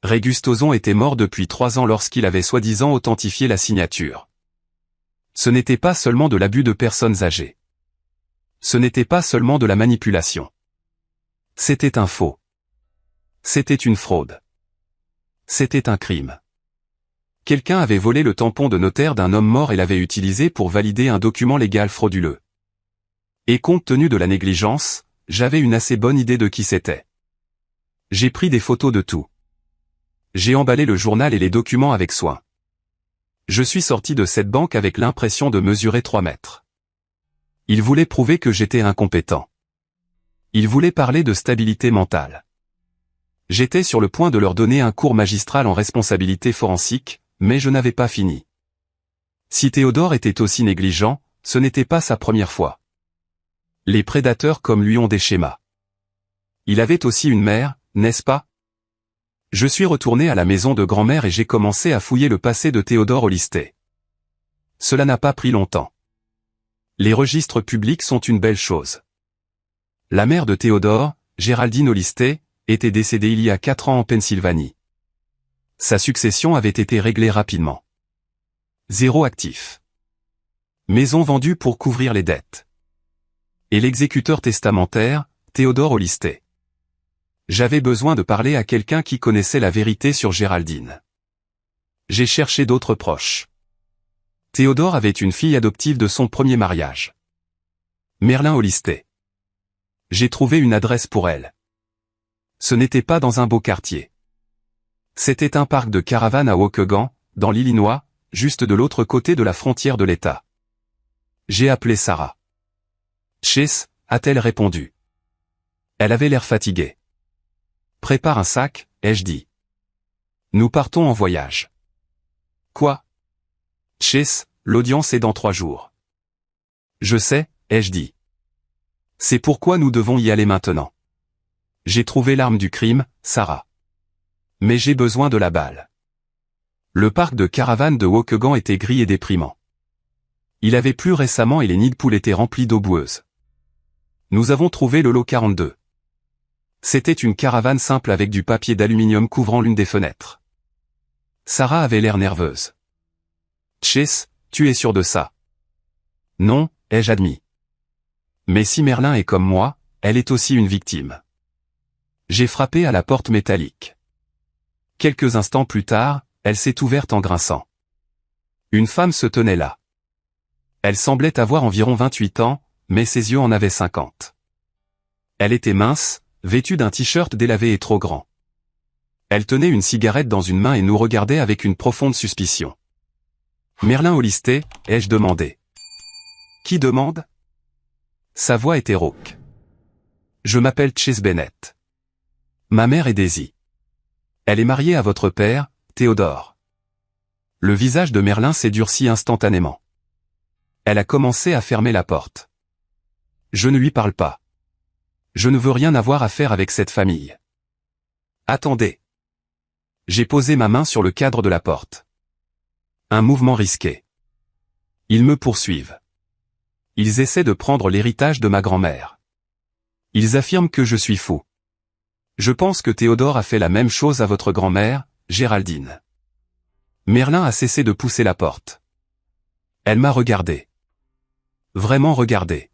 Régustozon était mort depuis 3 ans lorsqu'il avait soi-disant authentifié la signature. Ce n'était pas seulement de l'abus de personnes âgées. Ce n'était pas seulement de la manipulation. C'était un faux. C'était une fraude. C'était un crime. Quelqu'un avait volé le tampon de notaire d'un homme mort et l'avait utilisé pour valider un document légal frauduleux. Et compte tenu de la négligence, j'avais une assez bonne idée de qui c'était. J'ai pris des photos de tout. J'ai emballé le journal et les documents avec soin. Je suis sorti de cette banque avec l'impression de mesurer 3 mètres. Ils voulaient prouver que j'étais incompétent. Ils voulaient parler de stabilité mentale. J'étais sur le point de leur donner un cours magistral en responsabilité forensique, mais je n'avais pas fini. Si Théodore était aussi négligent, ce n'était pas sa première fois. Les prédateurs comme lui ont des schémas. Il avait aussi une mère, n'est-ce pas? Je suis retourné à la maison de grand-mère et j'ai commencé à fouiller le passé de Théodore Ollister. Cela n'a pas pris longtemps. Les registres publics sont une belle chose. La mère de Théodore, Géraldine Ollister, était décédée il y a 4 ans en Pennsylvanie. Sa succession avait été réglée rapidement. 0 actif. Maison vendue pour couvrir les dettes. Et l'exécuteur testamentaire, Théodore Ollister. J'avais besoin de parler à quelqu'un qui connaissait la vérité sur Géraldine. J'ai cherché d'autres proches. Théodore avait une fille adoptive de son premier mariage. Merlin Ollister. J'ai trouvé une adresse pour elle. Ce n'était pas dans un beau quartier. C'était un parc de caravanes à Waukegan, dans l'Illinois, juste de l'autre côté de la frontière de l'État. J'ai appelé Sarah. Chase, a-t-elle répondu. Elle avait l'air fatiguée. Prépare un sac, ai-je dit. Nous partons en voyage. Quoi? Chase, l'audience est dans 3 jours. Je sais, ai-je dit. C'est pourquoi nous devons y aller maintenant. J'ai trouvé l'arme du crime, Sarah. Mais j'ai besoin de la balle. Le parc de caravanes de Waukegan était gris et déprimant. Il avait plu récemment et les nids de poules étaient remplis d'eau boueuse. Nous avons trouvé le lot 42. C'était une caravane simple avec du papier d'aluminium couvrant l'une des fenêtres. Sarah avait l'air nerveuse. Chase, tu es sûr de ça? Non, ai-je admis. Mais si Merlin est comme moi, elle est aussi une victime. J'ai frappé à la porte métallique. Quelques instants plus tard, elle s'est ouverte en grinçant. Une femme se tenait là. Elle semblait avoir environ 28 ans, mais ses yeux en avaient 50. Elle était mince, vêtue d'un t-shirt délavé et trop grand. Elle tenait une cigarette dans une main et nous regardait avec une profonde suspicion. Merlin Hollister, ai-je demandé. Qui demande? Sa voix était rauque. Je m'appelle Chase Bennett. Ma mère est Daisy. Elle est mariée à votre père, Théodore. Le visage de Merlin s'est durci instantanément. Elle a commencé à fermer la porte. Je ne lui parle pas. Je ne veux rien avoir à faire avec cette famille. Attendez. J'ai posé ma main sur le cadre de la porte. Un mouvement risqué. Ils me poursuivent. Ils essaient de prendre l'héritage de ma grand-mère. Ils affirment que je suis fou. Je pense que Théodore a fait la même chose à votre grand-mère, Géraldine. Merlin a cessé de pousser la porte. Elle m'a regardé. Vraiment regardé.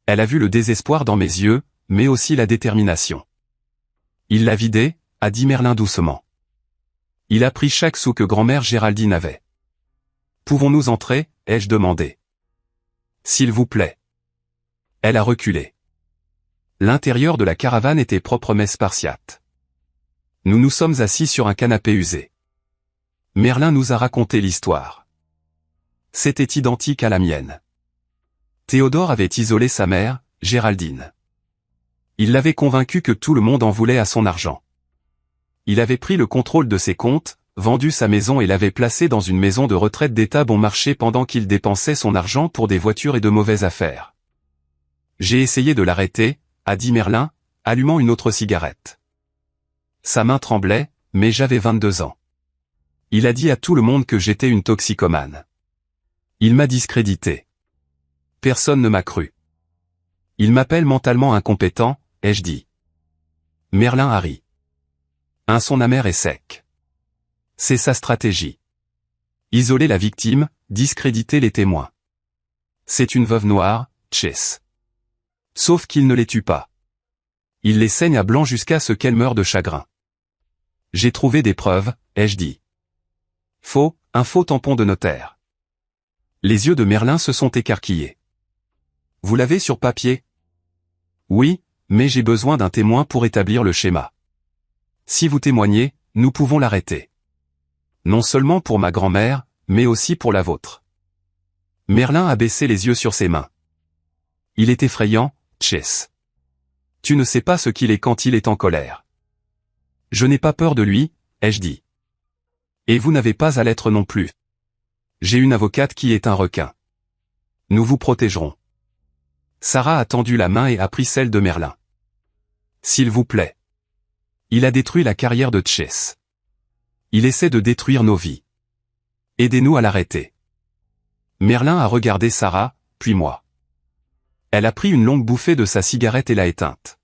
Elle a vu le désespoir dans mes yeux, mais aussi la détermination. Il l'a vidé, a dit Merlin doucement. Il a pris chaque sou que grand-mère Géraldine avait. Pouvons-nous entrer, ai-je demandé. S'il vous plaît. Elle a reculé. L'intérieur de la caravane était propre mais spartiate. Nous nous sommes assis sur un canapé usé. Merlin nous a raconté l'histoire. C'était identique à la mienne. Théodore avait isolé sa mère, Géraldine. Il l'avait convaincue que tout le monde en voulait à son argent. Il avait pris le contrôle de ses comptes, vendu sa maison et l'avait placé dans une maison de retraite d'État bon marché pendant qu'il dépensait son argent pour des voitures et de mauvaises affaires. J'ai essayé de l'arrêter, a dit Merlin, allumant une autre cigarette. Sa main tremblait, mais j'avais 22 ans. Il a dit à tout le monde que j'étais une toxicomane. Il m'a discrédité. Personne ne m'a cru. Il m'appelle mentalement incompétent, ai-je dit. Merlin a ri. Un son amer et sec. C'est sa stratégie. Isoler la victime, discréditer les témoins. C'est une veuve noire, Chase. Sauf qu'il ne les tue pas. Il les saigne à blanc jusqu'à ce qu'elles meurent de chagrin. J'ai trouvé des preuves, ai-je dit. Faux, un faux tampon de notaire. Les yeux de Merlin se sont écarquillés. Vous l'avez sur papier? Oui, mais j'ai besoin d'un témoin pour établir le schéma. Si vous témoignez, nous pouvons l'arrêter. Non seulement pour ma grand-mère, mais aussi pour la vôtre. Merlin a baissé les yeux sur ses mains. Il est effrayant, Chase. Tu ne sais pas ce qu'il est quand il est en colère. Je n'ai pas peur de lui, ai-je dit. Et vous n'avez pas à l'être non plus. J'ai une avocate qui est un requin. Nous vous protégerons. Sarah a tendu la main et a pris celle de Merlin. S'il vous plaît. Il a détruit la carrière de Chase. Il essaie de détruire nos vies. Aidez-nous à l'arrêter. Merlin a regardé Sarah, puis moi. Elle a pris une longue bouffée de sa cigarette et l'a éteinte.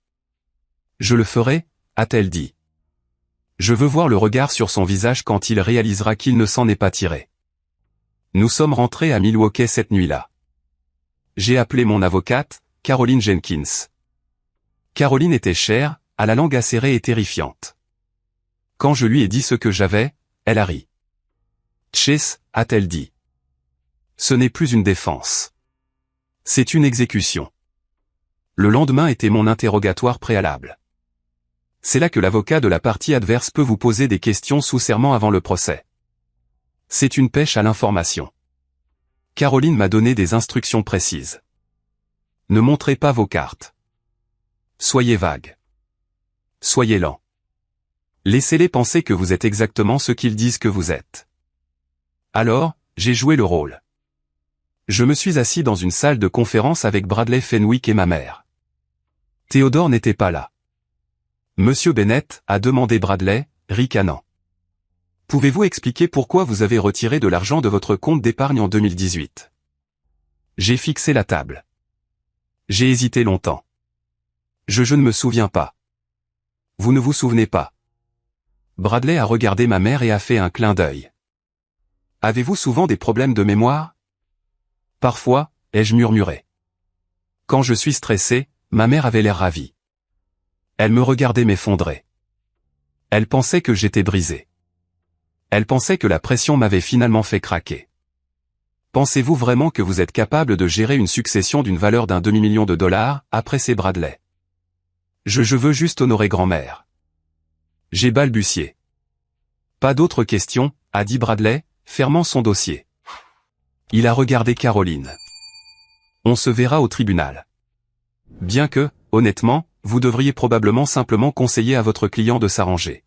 Je le ferai, a-t-elle dit. Je veux voir le regard sur son visage quand il réalisera qu'il ne s'en est pas tiré. Nous sommes rentrés à Milwaukee cette nuit-là. J'ai appelé mon avocate, Caroline Jenkins. Caroline était chère, à la langue acérée et terrifiante. Quand je lui ai dit ce que j'avais, elle a ri. Chase, a-t-elle dit. Ce n'est plus une défense. C'est une exécution. Le lendemain était mon interrogatoire préalable. C'est là que l'avocat de la partie adverse peut vous poser des questions sous serment avant le procès. C'est une pêche à l'information. Caroline m'a donné des instructions précises. Ne montrez pas vos cartes. Soyez vague. Soyez lent. Laissez-les penser que vous êtes exactement ce qu'ils disent que vous êtes. Alors, j'ai joué le rôle. Je me suis assis dans une salle de conférence avec Bradley Fenwick et ma mère. Théodore n'était pas là. Monsieur Bennett, a demandé Bradley, ricanant. Pouvez-vous expliquer pourquoi vous avez retiré de l'argent de votre compte d'épargne en 2018? J'ai fixé la table. J'ai hésité longtemps. Je ne me souviens pas. Vous ne vous souvenez pas. Bradley a regardé ma mère et a fait un clin d'œil. Avez-vous souvent des problèmes de mémoire? Parfois, ai-je murmuré. Quand je suis stressé, ma mère avait l'air ravie. Elle me regardait m'effondrer. Elle pensait que j'étais brisé. Elle pensait que la pression m'avait finalement fait craquer. Pensez-vous vraiment que vous êtes capable de gérer une succession d'une valeur d'un demi-million de dollars, appréciait Bradley. Je veux juste honorer grand-mère. J'ai balbutié. Pas d'autres questions, a dit Bradley, fermant son dossier. Il a regardé Caroline. On se verra au tribunal. Bien que, honnêtement, vous devriez probablement simplement conseiller à votre client de s'arranger.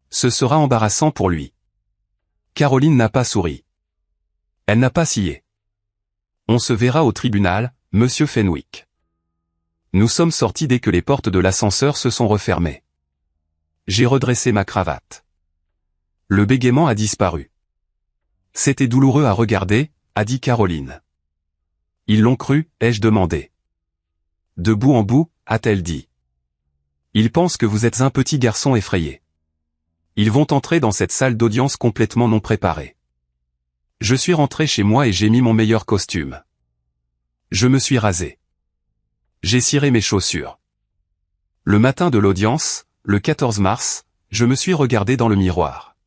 Ce sera embarrassant pour lui. Caroline n'a pas souri. Elle n'a pas scié. On se verra au tribunal, monsieur Fenwick. Nous sommes sortis dès que les portes de l'ascenseur se sont refermées. J'ai redressé ma cravate. Le bégaiement a disparu. C'était douloureux à regarder, a dit Caroline. Ils l'ont cru, ai-je demandé. De bout en bout, a-t-elle dit. Ils pensent que vous êtes un petit garçon effrayé. Ils vont entrer dans cette salle d'audience complètement non préparée. Je suis rentré chez moi et j'ai mis mon meilleur costume. Je me suis rasé. J'ai ciré mes chaussures. Le matin de l'audience, le 14 mars, je me suis regardé dans le miroir.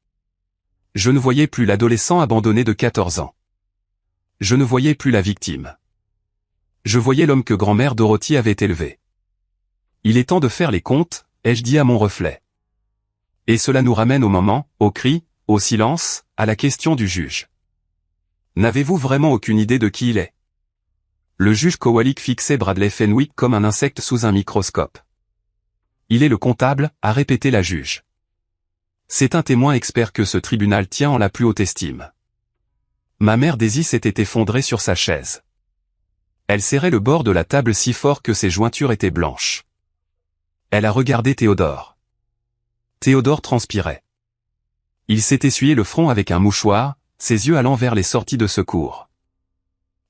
Je ne voyais plus l'adolescent abandonné de 14 ans. Je ne voyais plus la victime. Je voyais l'homme que grand-mère Dorothy avait élevé. Il est temps de faire les comptes, ai-je dit à mon reflet. Et cela nous ramène au moment, au cri, au silence, à la question du juge. N'avez-vous vraiment aucune idée de qui il est? Le juge Kowalik fixait Bradley Fenwick comme un insecte sous un microscope. Il est le comptable, a répété la juge. C'est un témoin expert que ce tribunal tient en la plus haute estime. Ma mère Daisy s'était effondrée sur sa chaise. Elle serrait le bord de la table si fort que ses jointures étaient blanches. Elle a regardé Théodore. Théodore transpirait. Il s'est essuyé le front avec un mouchoir, ses yeux allant vers les sorties de secours.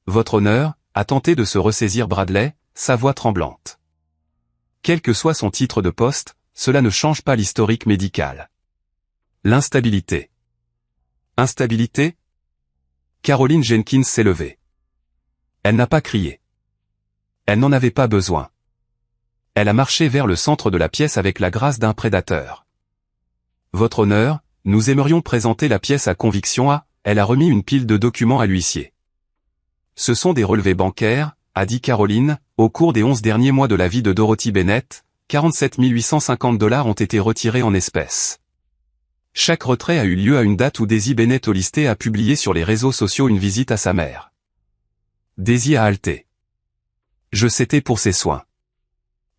Votre honneur, a tenté de se ressaisir Bradley, sa voix tremblante. Quel que soit son titre de poste, cela ne change pas l'historique médical. L'instabilité. Instabilité? Caroline Jenkins s'est levée. Elle n'a pas crié. Elle n'en avait pas besoin. Elle a marché vers le centre de la pièce avec la grâce d'un prédateur. Votre honneur, nous aimerions présenter la pièce à conviction à, elle a remis une pile de documents à l'huissier. Ce sont des relevés bancaires, a dit Caroline, au cours des 11 derniers mois de la vie de Dorothy Bennett, 47 850 $ ont été retirés en espèces. Chaque retrait a eu lieu à une date où Daisy Bennett Olisté a publié sur les réseaux sociaux une visite à sa mère. Daisy a halté. Je c'était pour ses soins.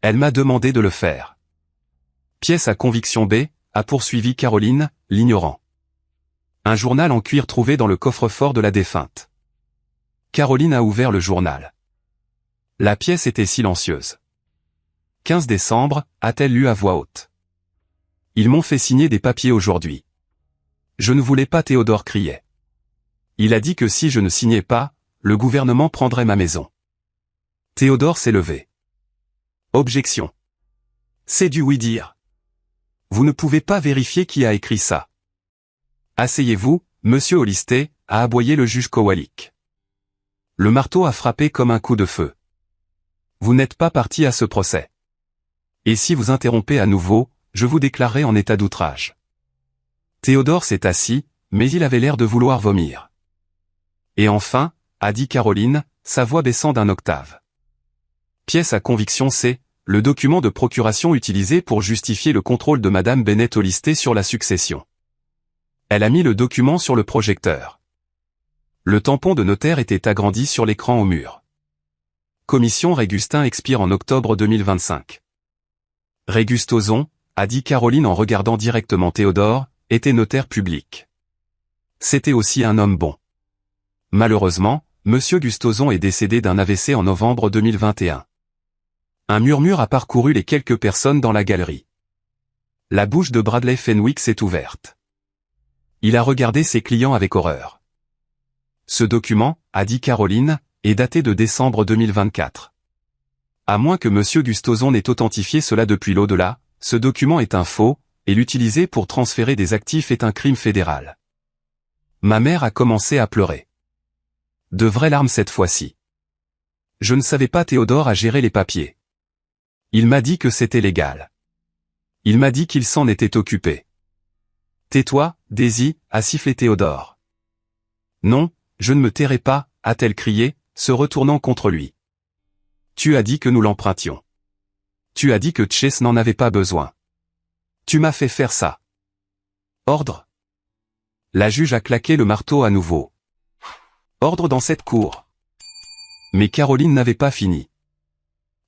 Elle m'a demandé de le faire. Pièce à conviction B, a poursuivi Caroline, l'ignorant. Un journal en cuir trouvé dans le coffre-fort de la défunte. Caroline a ouvert le journal. La pièce était silencieuse. 15 décembre, a-t-elle lu à voix haute. Ils m'ont fait signer des papiers aujourd'hui. Je ne voulais pas, Théodore criait. Il a dit que si je ne signais pas, le gouvernement prendrait ma maison. Théodore s'est levé. Objection. C'est du oui-dire. Vous ne pouvez pas vérifier qui a écrit ça. Asseyez-vous, monsieur Olisté, a aboyé le juge Kowalik. Le marteau a frappé comme un coup de feu. Vous n'êtes pas parti à ce procès. Et si vous interrompez à nouveau, je vous déclarerai en état d'outrage. Théodore s'est assis, mais il avait l'air de vouloir vomir. Et enfin, a dit Caroline, sa voix baissant d'un octave. Pièce à conviction C, le document de procuration utilisé pour justifier le contrôle de Madame Bennett Olisté sur la succession. Elle a mis le document sur le projecteur. Le tampon de notaire était agrandi sur l'écran au mur. Commission Régustin expire en octobre 2025. Régustozon, a dit Caroline en regardant directement Théodore, était notaire public. C'était aussi un homme bon. Malheureusement, Monsieur Gustozon est décédé d'un AVC en novembre 2021. Un murmure a parcouru les quelques personnes dans la galerie. La bouche de Bradley Fenwick s'est ouverte. Il a regardé ses clients avec horreur. Ce document, a dit Caroline, est daté de décembre 2024. À moins que Monsieur Gustozon n'ait authentifié cela depuis l'au-delà, ce document est un faux, et l'utiliser pour transférer des actifs est un crime fédéral. Ma mère a commencé à pleurer. De vraies larmes cette fois-ci. Je ne savais pas, Théodore a géré les papiers. Il m'a dit que c'était légal. Il m'a dit qu'il s'en était occupé. Tais-toi, Daisy, a sifflé Théodore. Non, je ne me tairai pas, a-t-elle crié, se retournant contre lui. Tu as dit que nous l'empruntions. Tu as dit que Chase n'en avait pas besoin. Tu m'as fait faire ça. Ordre. La juge a claqué le marteau à nouveau. Ordre dans cette cour. Mais Caroline n'avait pas fini.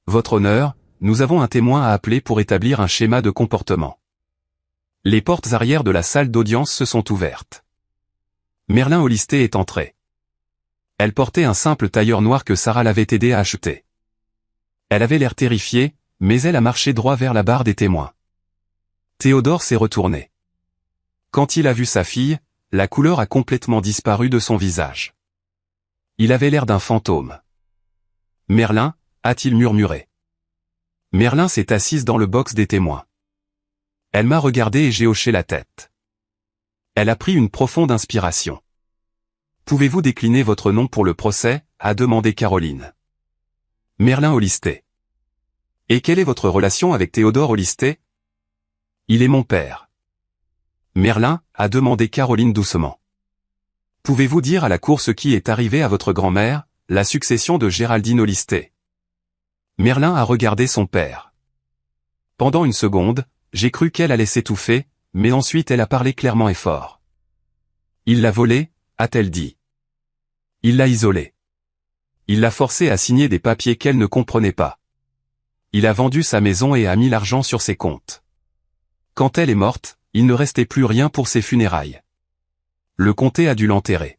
Votre honneur, nous avons un témoin à appeler pour établir un schéma de comportement. Les portes arrière de la salle d'audience se sont ouvertes. Merlin Hollister est entrée. Elle portait un simple tailleur noir que Sarah l'avait aidé à acheter. Elle avait l'air terrifiée, mais elle a marché droit vers la barre des témoins. Théodore s'est retourné. Quand il a vu sa fille, la couleur a complètement disparu de son visage. Il avait l'air d'un fantôme. Merlin, a-t-il murmuré. Merlin s'est assise dans le box des témoins. Elle m'a regardé et j'ai hoché la tête. Elle a pris une profonde inspiration. Pouvez-vous décliner votre nom pour le procès, a demandé Caroline. Merlin Hollister. Et quelle est votre relation avec Théodore Hollister? Il est mon père. Merlin, a demandé Caroline doucement. Pouvez-vous dire à la cour ce qui est arrivé à votre grand-mère, la succession de Géraldine Hollister? Merlin a regardé son père. Pendant une seconde, j'ai cru qu'elle allait s'étouffer, mais ensuite elle a parlé clairement et fort. Il l'a volée, a-t-elle dit. Il l'a isolée. Il l'a forcée à signer des papiers qu'elle ne comprenait pas. Il a vendu sa maison et a mis l'argent sur ses comptes. Quand elle est morte, il ne restait plus rien pour ses funérailles. Le comté a dû l'enterrer.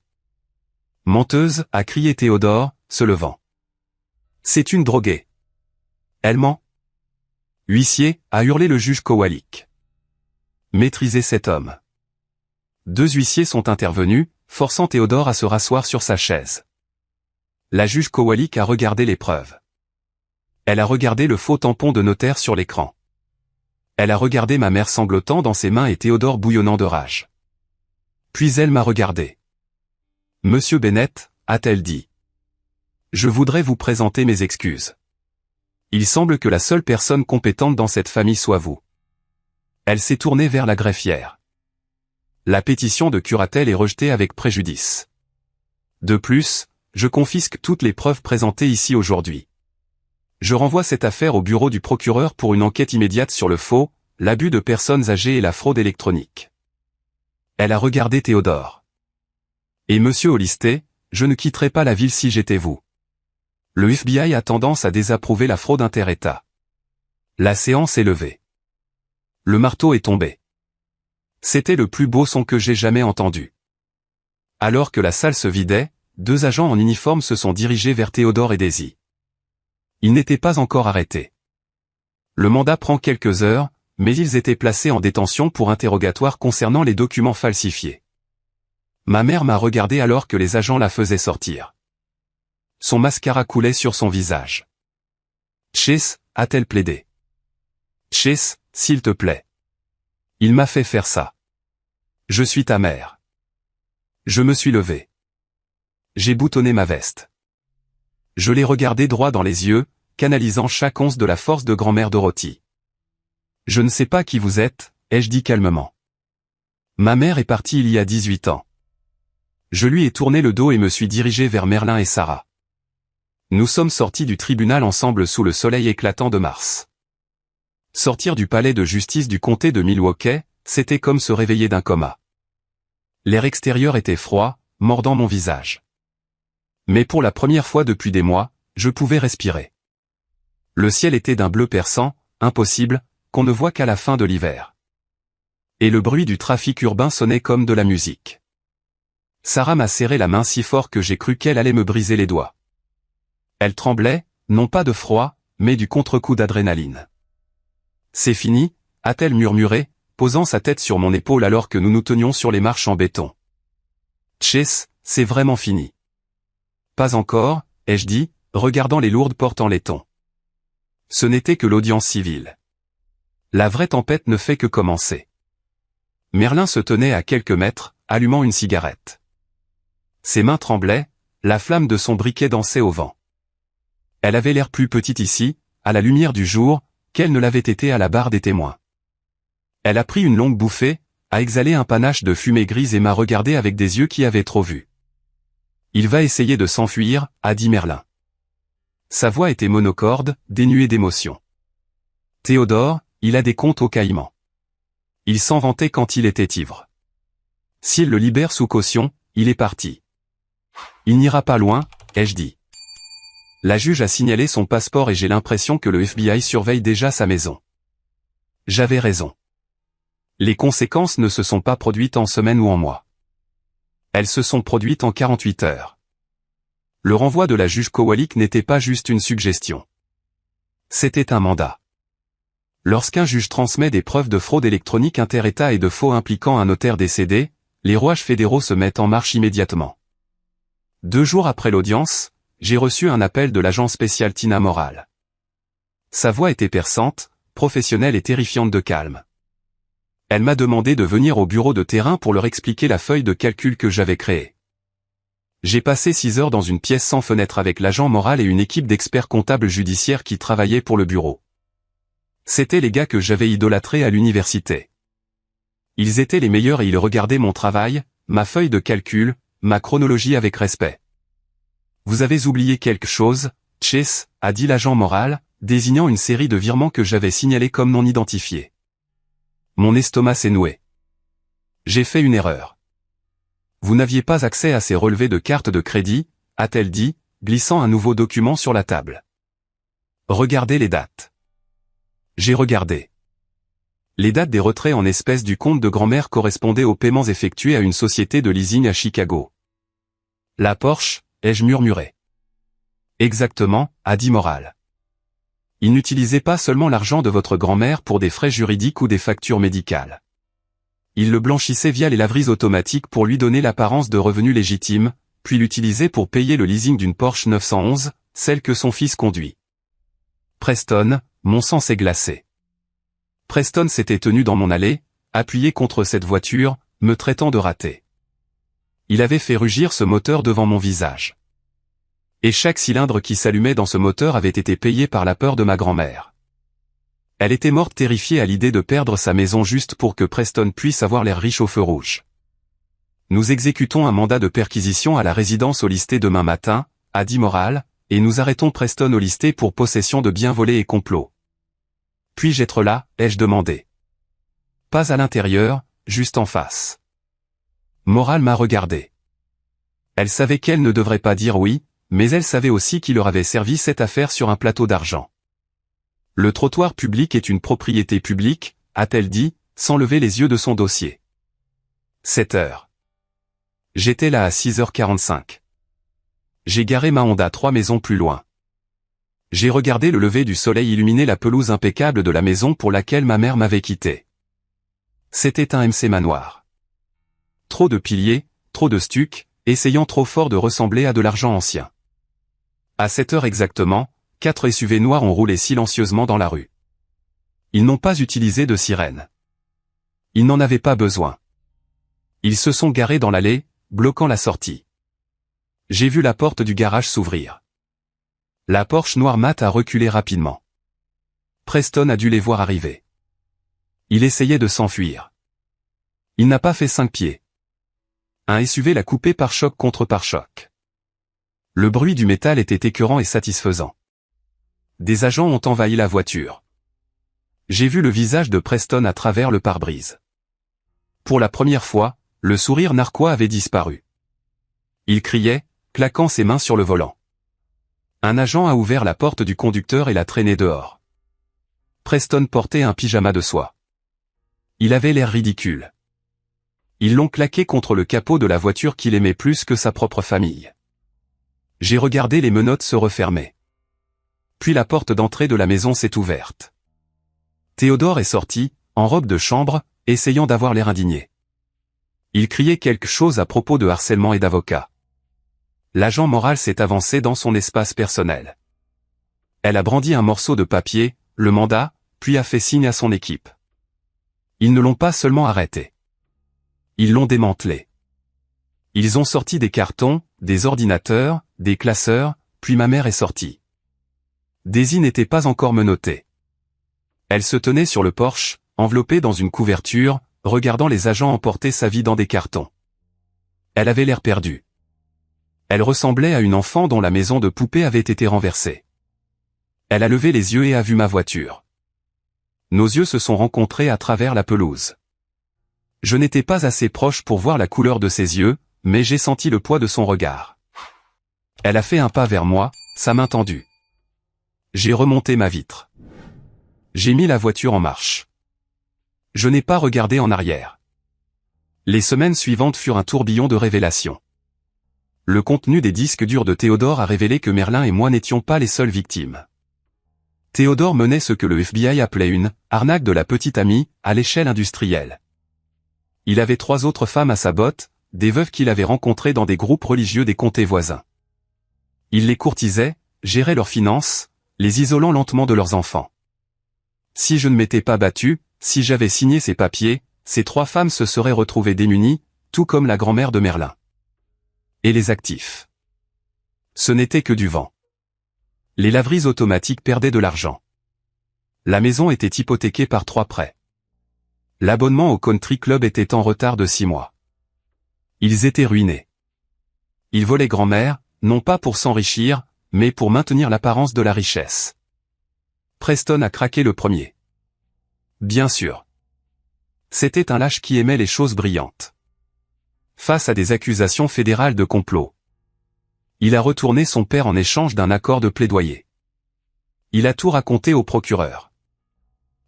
Menteuse, a crié Théodore, se levant. C'est une droguée. Elle ment. Huissier, a hurlé le juge Kowalik. Maîtrisez cet homme. Deux huissiers sont intervenus, forçant Théodore à se rasseoir sur sa chaise. La juge Kowalik a regardé les preuves. Elle a regardé le faux tampon de notaire sur l'écran. Elle a regardé ma mère sanglotant dans ses mains et Théodore bouillonnant de rage. Puis elle m'a regardé. Monsieur Bennett, a-t-elle dit. Je voudrais vous présenter mes excuses. Il semble que la seule personne compétente dans cette famille soit vous. Elle s'est tournée vers la greffière. La pétition de curatelle est rejetée avec préjudice. De plus, je confisque toutes les preuves présentées ici aujourd'hui. Je renvoie cette affaire au bureau du procureur pour une enquête immédiate sur le faux, l'abus de personnes âgées et la fraude électronique. Elle a regardé Théodore. Et monsieur Hollister, je ne quitterai pas la ville si j'étais vous. Le FBI a tendance à désapprouver la fraude inter-État. La séance est levée. Le marteau est tombé. C'était le plus beau son que j'ai jamais entendu. Alors que la salle se vidait, deux agents en uniforme se sont dirigés vers Théodore et Daisy. Ils n'étaient pas encore arrêtés. Le mandat prend quelques heures, mais ils étaient placés en détention pour interrogatoire concernant les documents falsifiés. Ma mère m'a regardé alors que les agents la faisaient sortir. Son mascara coulait sur son visage. Chase, a-t-elle plaidé. Chase, s'il te plaît. Il m'a fait faire ça. Je suis ta mère. Je me suis levé. J'ai boutonné ma veste. Je l'ai regardé droit dans les yeux, canalisant chaque once de la force de grand-mère Dorothy. Je ne sais pas qui vous êtes, ai-je dit calmement. Ma mère est partie il y a 18 ans. Je lui ai tourné le dos et me suis dirigé vers Merlin et Sarah. Nous sommes sortis du tribunal ensemble sous le soleil éclatant de mars. Sortir du palais de justice du comté de Milwaukee, c'était comme se réveiller d'un coma. L'air extérieur était froid, mordant mon visage. Mais pour la première fois depuis des mois, je pouvais respirer. Le ciel était d'un bleu perçant, impossible, qu'on ne voit qu'à la fin de l'hiver. Et le bruit du trafic urbain sonnait comme de la musique. Sarah m'a serré la main si fort que j'ai cru qu'elle allait me briser les doigts. Elle tremblait, non pas de froid, mais du contre-coup d'adrénaline. C'est fini, a-t-elle murmuré, posant sa tête sur mon épaule alors que nous nous tenions sur les marches en béton. Chase, c'est vraiment fini. Pas encore, ai-je dit, regardant les lourdes portes en laiton. Ce n'était que l'audience civile. La vraie tempête ne fait que commencer. Merlin se tenait à quelques mètres, allumant une cigarette. Ses mains tremblaient, la flamme de son briquet dansait au vent. Elle avait l'air plus petite ici, à la lumière du jour, qu'elle ne l'avait été à la barre des témoins. Elle a pris une longue bouffée, a exhalé un panache de fumée grise et m'a regardé avec des yeux qui avaient trop vu. Il va essayer de s'enfuir, a dit Merlin. Sa voix était monocorde, dénuée d'émotion. Théodore, il a des comptes aux Caïmans. Il s'en vantait quand il était ivre. S'il le libère sous caution, il est parti. Il n'ira pas loin, ai-je dit. La juge a signalé son passeport et j'ai l'impression que le FBI surveille déjà sa maison. J'avais raison. Les conséquences ne se sont pas produites en semaines ou en mois. Elles se sont produites en 48 heures. Le renvoi de la juge Kowalik n'était pas juste une suggestion. C'était un mandat. Lorsqu'un juge transmet des preuves de fraude électronique inter-État et de faux impliquant un notaire décédé, les rouages fédéraux se mettent en marche immédiatement. 2 jours après l'audience, j'ai reçu un appel de l'agent spécial Tina Moral. Sa voix était perçante, professionnelle et terrifiante de calme. Elle m'a demandé de venir au bureau de terrain pour leur expliquer la feuille de calcul que j'avais créée. J'ai passé 6 heures dans une pièce sans fenêtre avec l'agent Moral et une équipe d'experts comptables judiciaires qui travaillaient pour le bureau. C'étaient les gars que j'avais idolâtrés à l'université. Ils étaient les meilleurs et ils regardaient mon travail, ma feuille de calcul, ma chronologie avec respect. Vous avez oublié quelque chose, Chase, a dit l'agent Moral, désignant une série de virements que j'avais signalés comme non identifiés. Mon estomac s'est noué. J'ai fait une erreur. Vous n'aviez pas accès à ces relevés de carte de crédit, a-t-elle dit, glissant un nouveau document sur la table. Regardez les dates. J'ai regardé. Les dates des retraits en espèces du compte de grand-mère correspondaient aux paiements effectués à une société de leasing à Chicago. La Porsche, ai-je murmuré. Exactement, a dit Moral. Il n'utilisait pas seulement l'argent de votre grand-mère pour des frais juridiques ou des factures médicales. Il le blanchissait via les laveries automatiques pour lui donner l'apparence de revenus légitimes, puis l'utilisait pour payer le leasing d'une Porsche 911, celle que son fils conduit. Preston, mon sang s'est glacé. Preston s'était tenu dans mon allée, appuyé contre cette voiture, me traitant de raté. Il avait fait rugir ce moteur devant mon visage. Et chaque cylindre qui s'allumait dans ce moteur avait été payé par la peur de ma grand-mère. Elle était morte terrifiée à l'idée de perdre sa maison juste pour que Preston puisse avoir l'air riche au feu rouge. Nous exécutons un mandat de perquisition à la résidence au listé demain matin, a dit Moral, et nous arrêtons Preston au listé pour possession de biens volés et complot. Puis-je être là, ai-je demandé. Pas à l'intérieur, juste en face. Moral m'a regardé. Elle savait qu'elle ne devrait pas dire oui, mais elle savait aussi qui leur avait servi cette affaire sur un plateau d'argent. Le trottoir public est une propriété publique, a-t-elle dit, sans lever les yeux de son dossier. 7 heures. J'étais là à 6h45. J'ai garé ma Honda 3 maisons plus loin. J'ai regardé le lever du soleil illuminer la pelouse impeccable de la maison pour laquelle ma mère m'avait quitté. C'était un MC manoir. Trop de piliers, trop de stuc, essayant trop fort de ressembler à de l'argent ancien. À 7 heures exactement, 4 SUV noirs ont roulé silencieusement dans la rue. Ils n'ont pas utilisé de sirène. Ils n'en avaient pas besoin. Ils se sont garés dans l'allée, bloquant la sortie. J'ai vu la porte du garage s'ouvrir. La Porsche noire mat a reculé rapidement. Preston a dû les voir arriver. Il essayait de s'enfuir. Il n'a pas fait 5 pieds. Un SUV l'a coupé pare-choc contre pare-choc. Le bruit du métal était écœurant et satisfaisant. Des agents ont envahi la voiture. J'ai vu le visage de Preston à travers le pare-brise. Pour la première fois, le sourire narquois avait disparu. Il criait, claquant ses mains sur le volant. Un agent a ouvert la porte du conducteur et l'a traîné dehors. Preston portait un pyjama de soie. Il avait l'air ridicule. Ils l'ont claqué contre le capot de la voiture qu'il aimait plus que sa propre famille. J'ai regardé les menottes se refermer. Puis la porte d'entrée de la maison s'est ouverte. Théodore est sorti, en robe de chambre, essayant d'avoir l'air indigné. Il criait quelque chose à propos de harcèlement et d'avocat. L'agent Moral s'est avancé dans son espace personnel. Elle a brandi un morceau de papier, le mandat, puis a fait signe à son équipe. Ils ne l'ont pas seulement arrêté. Ils l'ont démantelé. Ils ont sorti des cartons, des ordinateurs, des classeurs, puis ma mère est sortie. Daisy n'était pas encore menottée. Elle se tenait sur le porche, enveloppée dans une couverture, regardant les agents emporter sa vie dans des cartons. Elle avait l'air perdue. Elle ressemblait à une enfant dont la maison de poupée avait été renversée. Elle a levé les yeux et a vu ma voiture. Nos yeux se sont rencontrés à travers la pelouse. Je n'étais pas assez proche pour voir la couleur de ses yeux, mais j'ai senti le poids de son regard. Elle a fait un pas vers moi, sa main tendue. J'ai remonté ma vitre. J'ai mis la voiture en marche. Je n'ai pas regardé en arrière. Les semaines suivantes furent un tourbillon de révélations. Le contenu des disques durs de Théodore a révélé que Merlin et moi n'étions pas les seules victimes. Théodore menait ce que le FBI appelait une « arnaque de la petite amie » à l'échelle industrielle. Il avait 3 autres femmes à sa botte, des veuves qu'il avait rencontrées dans des groupes religieux des comtés voisins. Il les courtisait, gérait leurs finances, les isolant lentement de leurs enfants. Si je ne m'étais pas battu, si j'avais signé ces papiers, ces 3 femmes se seraient retrouvées démunies, tout comme la grand-mère de Merlin. Et les actifs. Ce n'était que du vent. Les laveries automatiques perdaient de l'argent. La maison était hypothéquée par 3 prêts. L'abonnement au country club était en retard de 6 mois. Ils étaient ruinés. Ils volaient grand-mère, non pas pour s'enrichir, mais pour maintenir l'apparence de la richesse. Preston a craqué le premier. Bien sûr. C'était un lâche qui aimait les choses brillantes. Face à des accusations fédérales de complot, il a retourné son père en échange d'un accord de plaidoyer. Il a tout raconté au procureur.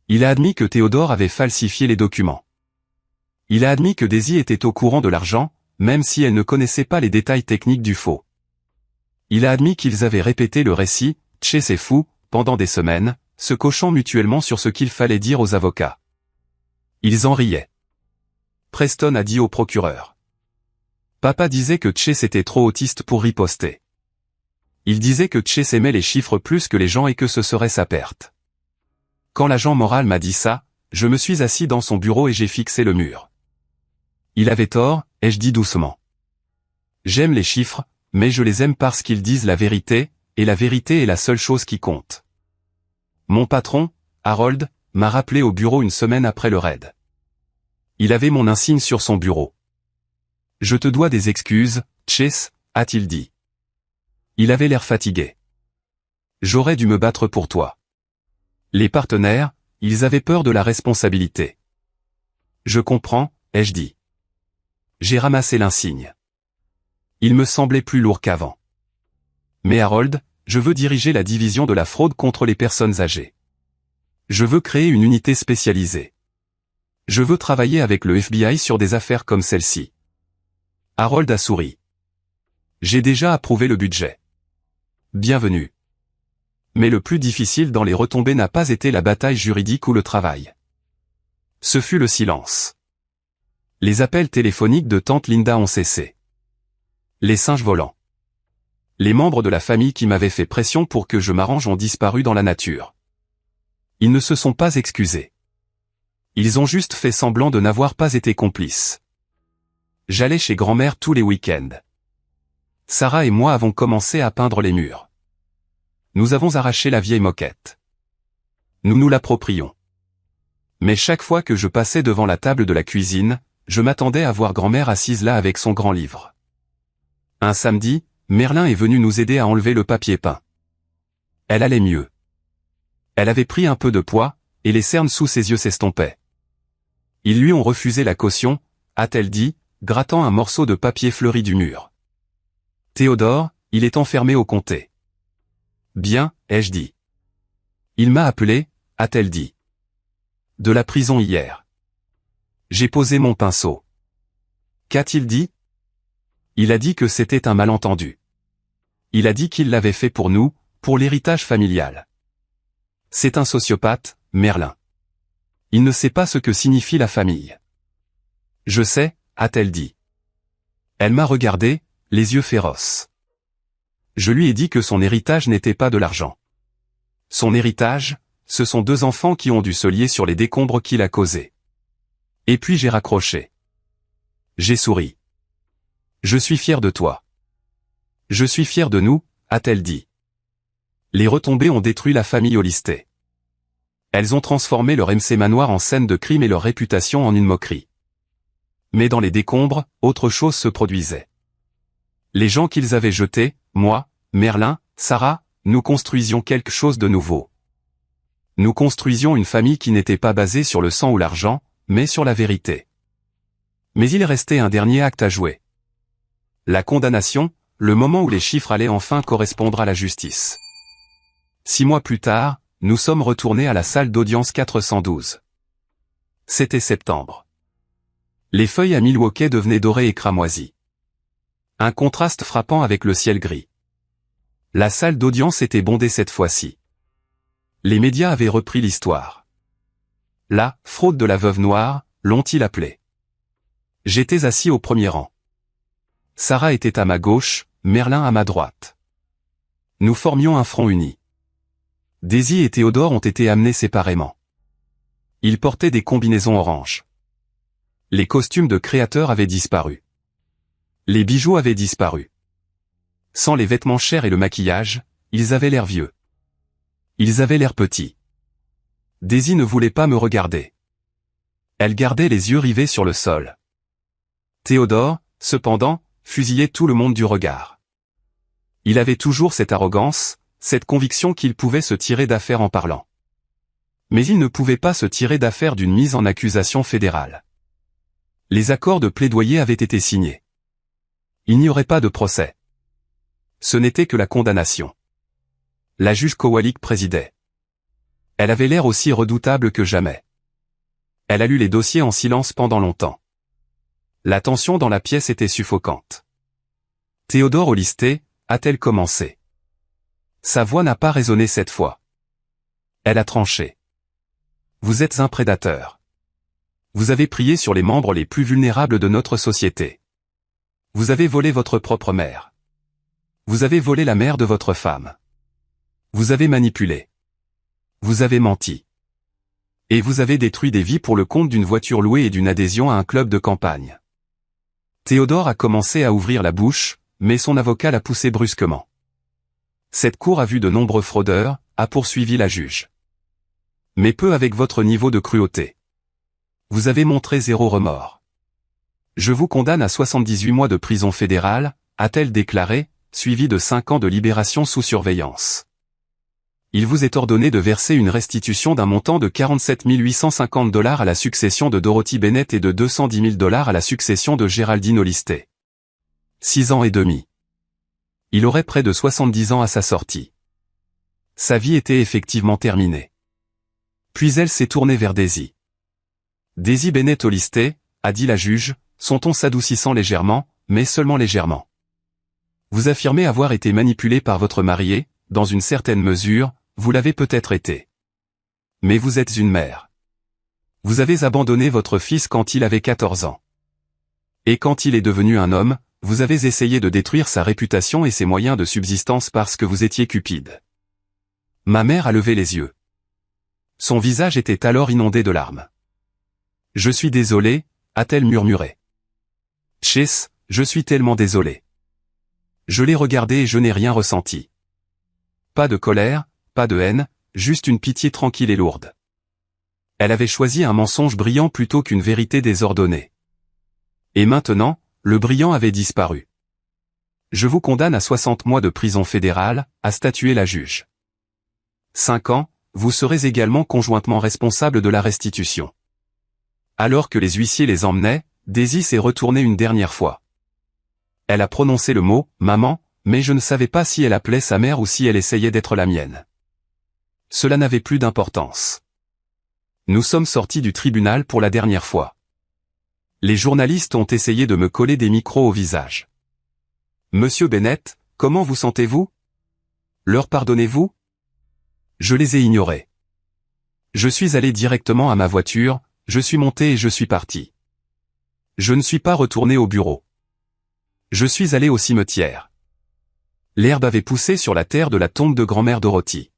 Il a admis que Théodore avait falsifié les documents. Il a admis que Daisy était au courant de l'argent, même si elle ne connaissait pas les détails techniques du faux. Il a admis qu'ils avaient répété le récit, « Tché c'est fou », pendant des semaines, se cochant mutuellement sur ce qu'il fallait dire aux avocats. Ils en riaient. Preston a dit au procureur. Papa disait que Tché était trop autiste pour riposter. Il disait que Tché aimait les chiffres plus que les gens et que ce serait sa perte. Quand l'agent moral m'a dit ça, je me suis assis dans son bureau et j'ai fixé le mur. Il avait tort, ai-je dit doucement. J'aime les chiffres, mais je les aime parce qu'ils disent la vérité, et la vérité est la seule chose qui compte. Mon patron, Harold, m'a rappelé au bureau une semaine après le raid. Il avait mon insigne sur son bureau. Je te dois des excuses, Chase, a-t-il dit. Il avait l'air fatigué. J'aurais dû me battre pour toi. Les partenaires, ils avaient peur de la responsabilité. Je comprends, ai-je dit. J'ai ramassé l'insigne. Il me semblait plus lourd qu'avant. Mais Harold, je veux diriger la division de la fraude contre les personnes âgées. Je veux créer une unité spécialisée. Je veux travailler avec le FBI sur des affaires comme celle-ci. Harold a souri. J'ai déjà approuvé le budget. Bienvenue. Mais le plus difficile dans les retombées n'a pas été la bataille juridique ou le travail. Ce fut le silence. Les appels téléphoniques de tante Linda ont cessé. Les singes volants. Les membres de la famille qui m'avaient fait pression pour que je m'arrange ont disparu dans la nature. Ils ne se sont pas excusés. Ils ont juste fait semblant de n'avoir pas été complices. J'allais chez grand-mère tous les week-ends. Sarah et moi avons commencé à peindre les murs. Nous avons arraché la vieille moquette. Nous nous l'approprions. Mais chaque fois que je passais devant la table de la cuisine, je m'attendais à voir grand-mère assise là avec son grand livre. Un samedi, Merlin est venu nous aider à enlever le papier peint. Elle allait mieux. Elle avait pris un peu de poids, et les cernes sous ses yeux s'estompaient. Ils lui ont refusé la caution, a-t-elle dit, grattant un morceau de papier fleuri du mur. Théodore, il est enfermé au comté. Bien, ai-je dit. Il m'a appelé, a-t-elle dit. De la prison hier. J'ai posé mon pinceau. Qu'a-t-il dit? Il a dit que c'était un malentendu. Il a dit qu'il l'avait fait pour nous, pour l'héritage familial. C'est un sociopathe, Merlin. Il ne sait pas ce que signifie la famille. Je sais, a-t-elle dit. Elle m'a regardé, les yeux féroces. Je lui ai dit que son héritage n'était pas de l'argent. Son héritage, ce sont 2 enfants qui ont dû se lier sur les décombres qu'il a causés. Et puis j'ai raccroché. J'ai souri. Je suis fier de toi. Je suis fier de nous, a-t-elle dit. Les retombées ont détruit la famille Hollister. Elles ont transformé leur MC manoir en scène de crime et leur réputation en une moquerie. Mais dans les décombres, autre chose se produisait. Les gens qu'ils avaient jetés, moi, Merlin, Sarah, nous construisions quelque chose de nouveau. Nous construisions une famille qui n'était pas basée sur le sang ou l'argent, mais sur la vérité. Mais il restait un dernier acte à jouer. La condamnation, le moment où les chiffres allaient enfin correspondre à la justice. 6 mois plus tard, nous sommes retournés à la salle d'audience 412. C'était septembre. Les feuilles à Milwaukee devenaient dorées et cramoisies. Un contraste frappant avec le ciel gris. La salle d'audience était bondée cette fois-ci. Les médias avaient repris l'histoire. La « fraude de la veuve noire », l'ont-ils appelée. J'étais assis au premier rang. Sarah était à ma gauche, Merlin à ma droite. Nous formions un front uni. Daisy et Théodore ont été amenés séparément. Ils portaient des combinaisons oranges. Les costumes de créateurs avaient disparu. Les bijoux avaient disparu. Sans les vêtements chers et le maquillage, ils avaient l'air vieux. Ils avaient l'air petits. Daisy ne voulait pas me regarder. Elle gardait les yeux rivés sur le sol. Théodore, cependant, fusillait tout le monde du regard. Il avait toujours cette arrogance, cette conviction qu'il pouvait se tirer d'affaire en parlant. Mais il ne pouvait pas se tirer d'affaire d'une mise en accusation fédérale. Les accords de plaidoyer avaient été signés. Il n'y aurait pas de procès. Ce n'était que la condamnation. La juge Kowalik présidait. Elle avait l'air aussi redoutable que jamais. Elle a lu les dossiers en silence pendant longtemps. La tension dans la pièce était suffocante. Théodore Olisté, a-t-elle commencé? Sa voix n'a pas résonné cette fois. Elle a tranché. Vous êtes un prédateur. Vous avez prié sur les membres les plus vulnérables de notre société. Vous avez volé votre propre mère. Vous avez volé la mère de votre femme. Vous avez manipulé. Vous avez menti. Et vous avez détruit des vies pour le compte d'une voiture louée et d'une adhésion à un club de campagne. Théodore a commencé à ouvrir la bouche, mais son avocat l'a poussé brusquement. Cette cour a vu de nombreux fraudeurs, a poursuivi la juge. Mais peu avec votre niveau de cruauté. Vous avez montré zéro remords. Je vous condamne à 78 mois de prison fédérale, a-t-elle déclaré, suivi de 5 ans de libération sous surveillance. Il vous est ordonné de verser une restitution d'un montant de 47 850 $ à la succession de Dorothy Bennett et de 210 000 $ à la succession de Géraldine Olisté. 6 ans et demi. Il aurait près de 70 ans à sa sortie. Sa vie était effectivement terminée. Puis elle s'est tournée vers Daisy. Daisy Bennett Olisté, a dit la juge, son ton s'adoucissant légèrement, mais seulement légèrement. Vous affirmez avoir été manipulée par votre marié, dans une certaine mesure, vous l'avez peut-être été. Mais vous êtes une mère. Vous avez abandonné votre fils quand il avait 14 ans. Et quand il est devenu un homme, vous avez essayé de détruire sa réputation et ses moyens de subsistance parce que vous étiez cupide. Ma mère a levé les yeux. Son visage était alors inondé de larmes. Je suis désolée, a-t-elle murmuré. Chess, je suis tellement désolée. Je l'ai regardé et je n'ai rien ressenti. Pas de colère, pas de haine, juste une pitié tranquille et lourde. Elle avait choisi un mensonge brillant plutôt qu'une vérité désordonnée. Et maintenant, le brillant avait disparu. Je vous condamne à 60 mois de prison fédérale, a statué la juge. 5 ans, vous serez également conjointement responsable de la restitution. Alors que les huissiers les emmenaient, Daisy s'est retournée une dernière fois. Elle a prononcé le mot « maman », mais je ne savais pas si elle appelait sa mère ou si elle essayait d'être la mienne. Cela n'avait plus d'importance. Nous sommes sortis du tribunal pour la dernière fois. Les journalistes ont essayé de me coller des micros au visage. Monsieur Bennett, comment vous sentez-vous? Leur pardonnez-vous? Je les ai ignorés. Je suis allé directement à ma voiture, je suis monté et je suis parti. Je ne suis pas retourné au bureau. Je suis allé au cimetière. L'herbe avait poussé sur la terre de la tombe de grand-mère Dorothy.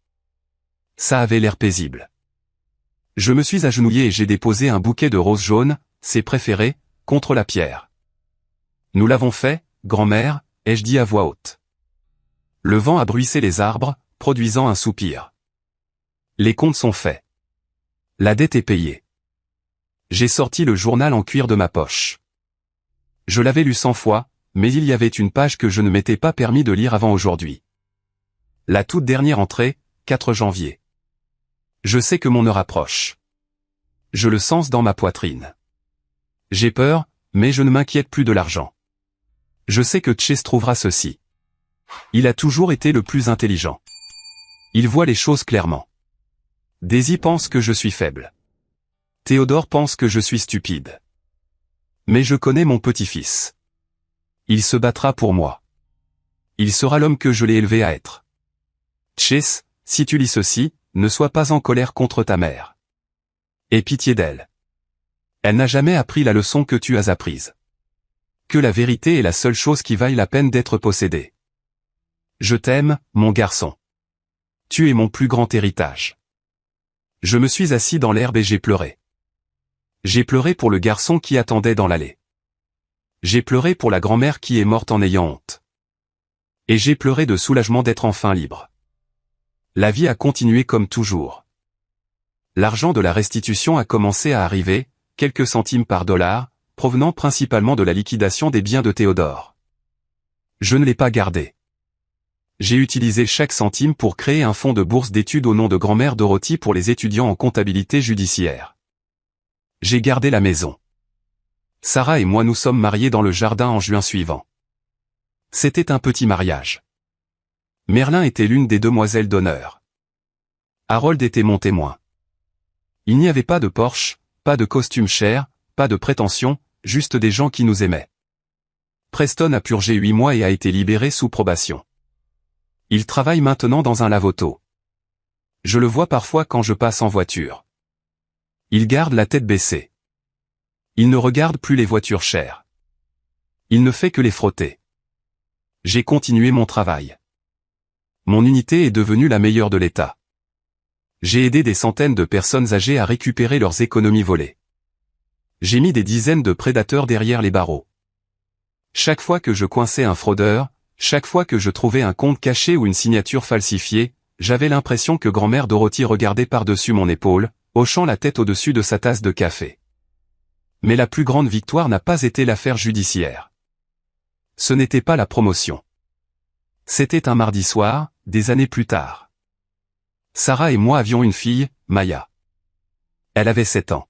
Ça avait l'air paisible. Je me suis agenouillé et j'ai déposé un bouquet de roses jaunes, ses préférées, contre la pierre. Nous l'avons fait, grand-mère, ai-je dit à voix haute. Le vent a bruissé les arbres, produisant un soupir. Les comptes sont faits. La dette est payée. J'ai sorti le journal en cuir de ma poche. Je l'avais lu 100 fois, mais il y avait une page que je ne m'étais pas permis de lire avant aujourd'hui. La toute dernière entrée, 4 janvier. Je sais que mon heure approche. Je le sens dans ma poitrine. J'ai peur, mais je ne m'inquiète plus de l'argent. Je sais que Chase trouvera ceci. Il a toujours été le plus intelligent. Il voit les choses clairement. Daisy pense que je suis faible. Théodore pense que je suis stupide. Mais je connais mon petit-fils. Il se battra pour moi. Il sera l'homme que je l'ai élevé à être. Chase, si tu lis ceci, ne sois pas en colère contre ta mère. Aie pitié d'elle. Elle n'a jamais appris la leçon que tu as apprise. Que la vérité est la seule chose qui vaille la peine d'être possédée. Je t'aime, mon garçon. Tu es mon plus grand héritage. Je me suis assis dans l'herbe et j'ai pleuré. J'ai pleuré pour le garçon qui attendait dans l'allée. J'ai pleuré pour la grand-mère qui est morte en ayant honte. Et j'ai pleuré de soulagement d'être enfin libre. La vie a continué comme toujours. L'argent de la restitution a commencé à arriver, quelques centimes par dollar, provenant principalement de la liquidation des biens de Théodore. Je ne l'ai pas gardé. J'ai utilisé chaque centime pour créer un fonds de bourse d'études au nom de grand-mère Dorothy pour les étudiants en comptabilité judiciaire. J'ai gardé la maison. Sarah et moi nous sommes mariés dans le jardin en juin suivant. C'était un petit mariage. Merlin était l'une des demoiselles d'honneur. Harold était mon témoin. Il n'y avait pas de Porsche, pas de costume cher, pas de prétention, juste des gens qui nous aimaient. Preston a purgé 8 mois et a été libéré sous probation. Il travaille maintenant dans un lave-auto. Je le vois parfois quand je passe en voiture. Il garde la tête baissée. Il ne regarde plus les voitures chères. Il ne fait que les frotter. J'ai continué mon travail. Mon unité est devenue la meilleure de l'État. J'ai aidé des centaines de personnes âgées à récupérer leurs économies volées. J'ai mis des dizaines de prédateurs derrière les barreaux. Chaque fois que je coinçais un fraudeur, chaque fois que je trouvais un compte caché ou une signature falsifiée, j'avais l'impression que grand-mère Dorothy regardait par-dessus mon épaule, hochant la tête au-dessus de sa tasse de café. Mais la plus grande victoire n'a pas été l'affaire judiciaire. Ce n'était pas la promotion. C'était un mardi soir, des années plus tard. Sarah et moi avions une fille, Maya. Elle avait 7 ans.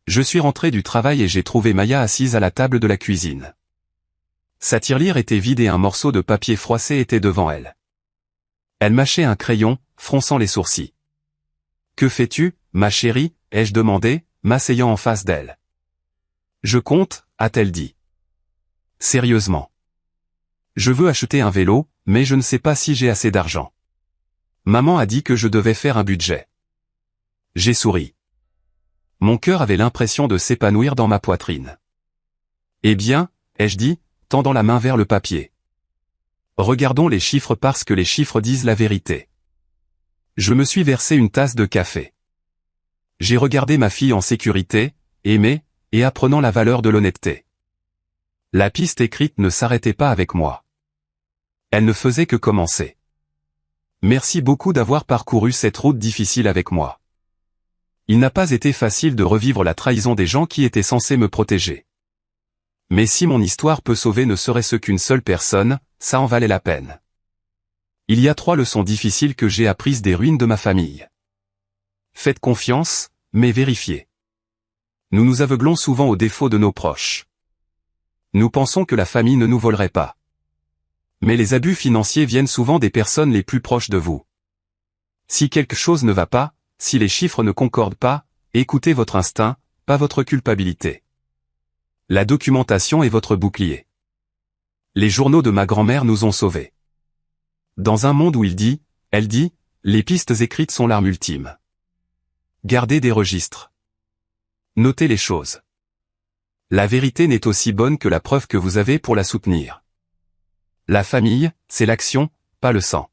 Je suis rentré du travail et j'ai trouvé Maya assise à la table de la cuisine. Sa tirelire était vide et un morceau de papier froissé était devant elle. Elle mâchait un crayon, fronçant les sourcils. « Que fais-tu, ma chérie ?» ai-je demandé, m'asseyant en face d'elle. « Je compte » a-t-elle dit. « Sérieusement. Je veux acheter un vélo, mais je ne sais pas si j'ai assez d'argent. Maman a dit que je devais faire un budget. » J'ai souri. Mon cœur avait l'impression de s'épanouir dans ma poitrine. « Eh bien, » ai-je dit, tendant la main vers le papier. Regardons les chiffres parce que les chiffres disent la vérité. Je me suis versé une tasse de café. J'ai regardé ma fille en sécurité, aimée, et apprenant la valeur de l'honnêteté. La piste écrite ne s'arrêtait pas avec moi. Elle ne faisait que commencer. Merci beaucoup d'avoir parcouru cette route difficile avec moi. Il n'a pas été facile de revivre la trahison des gens qui étaient censés me protéger. Mais si mon histoire peut sauver ne serait-ce qu'une seule personne, ça en valait la peine. Il y a 3 leçons difficiles que j'ai apprises des ruines de ma famille. Faites confiance, mais vérifiez. Nous nous aveuglons souvent aux défauts de nos proches. Nous pensons que la famille ne nous volerait pas. Mais les abus financiers viennent souvent des personnes les plus proches de vous. Si quelque chose ne va pas, si les chiffres ne concordent pas, écoutez votre instinct, pas votre culpabilité. La documentation est votre bouclier. Les journaux de ma grand-mère nous ont sauvés. Dans un monde où elle dit, les pistes écrites sont l'arme ultime. Gardez des registres. Notez les choses. La vérité n'est aussi bonne que la preuve que vous avez pour la soutenir. La famille, c'est l'action, pas le sang.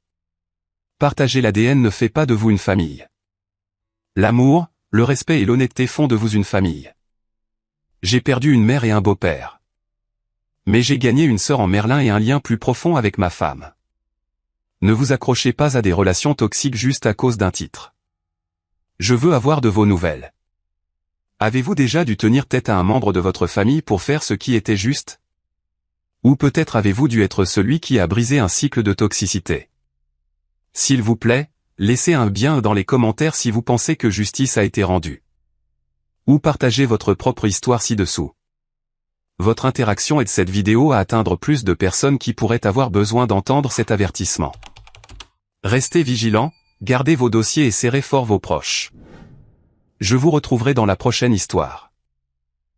Partager l'ADN ne fait pas de vous une famille. L'amour, le respect et l'honnêteté font de vous une famille. J'ai perdu une mère et un beau-père. Mais j'ai gagné une sœur en Merlin et un lien plus profond avec ma femme. Ne vous accrochez pas à des relations toxiques juste à cause d'un titre. Je veux avoir de vos nouvelles. Avez-vous déjà dû tenir tête à un membre de votre famille pour faire ce qui était juste? Ou peut-être avez-vous dû être celui qui a brisé un cycle de toxicité? S'il vous plaît, laissez un bien dans les commentaires si vous pensez que justice a été rendue. Ou partagez votre propre histoire ci-dessous. Votre interaction aide cette vidéo à atteindre plus de personnes qui pourraient avoir besoin d'entendre cet avertissement. Restez vigilants, gardez vos dossiers et serrez fort vos proches. Je vous retrouverai dans la prochaine histoire.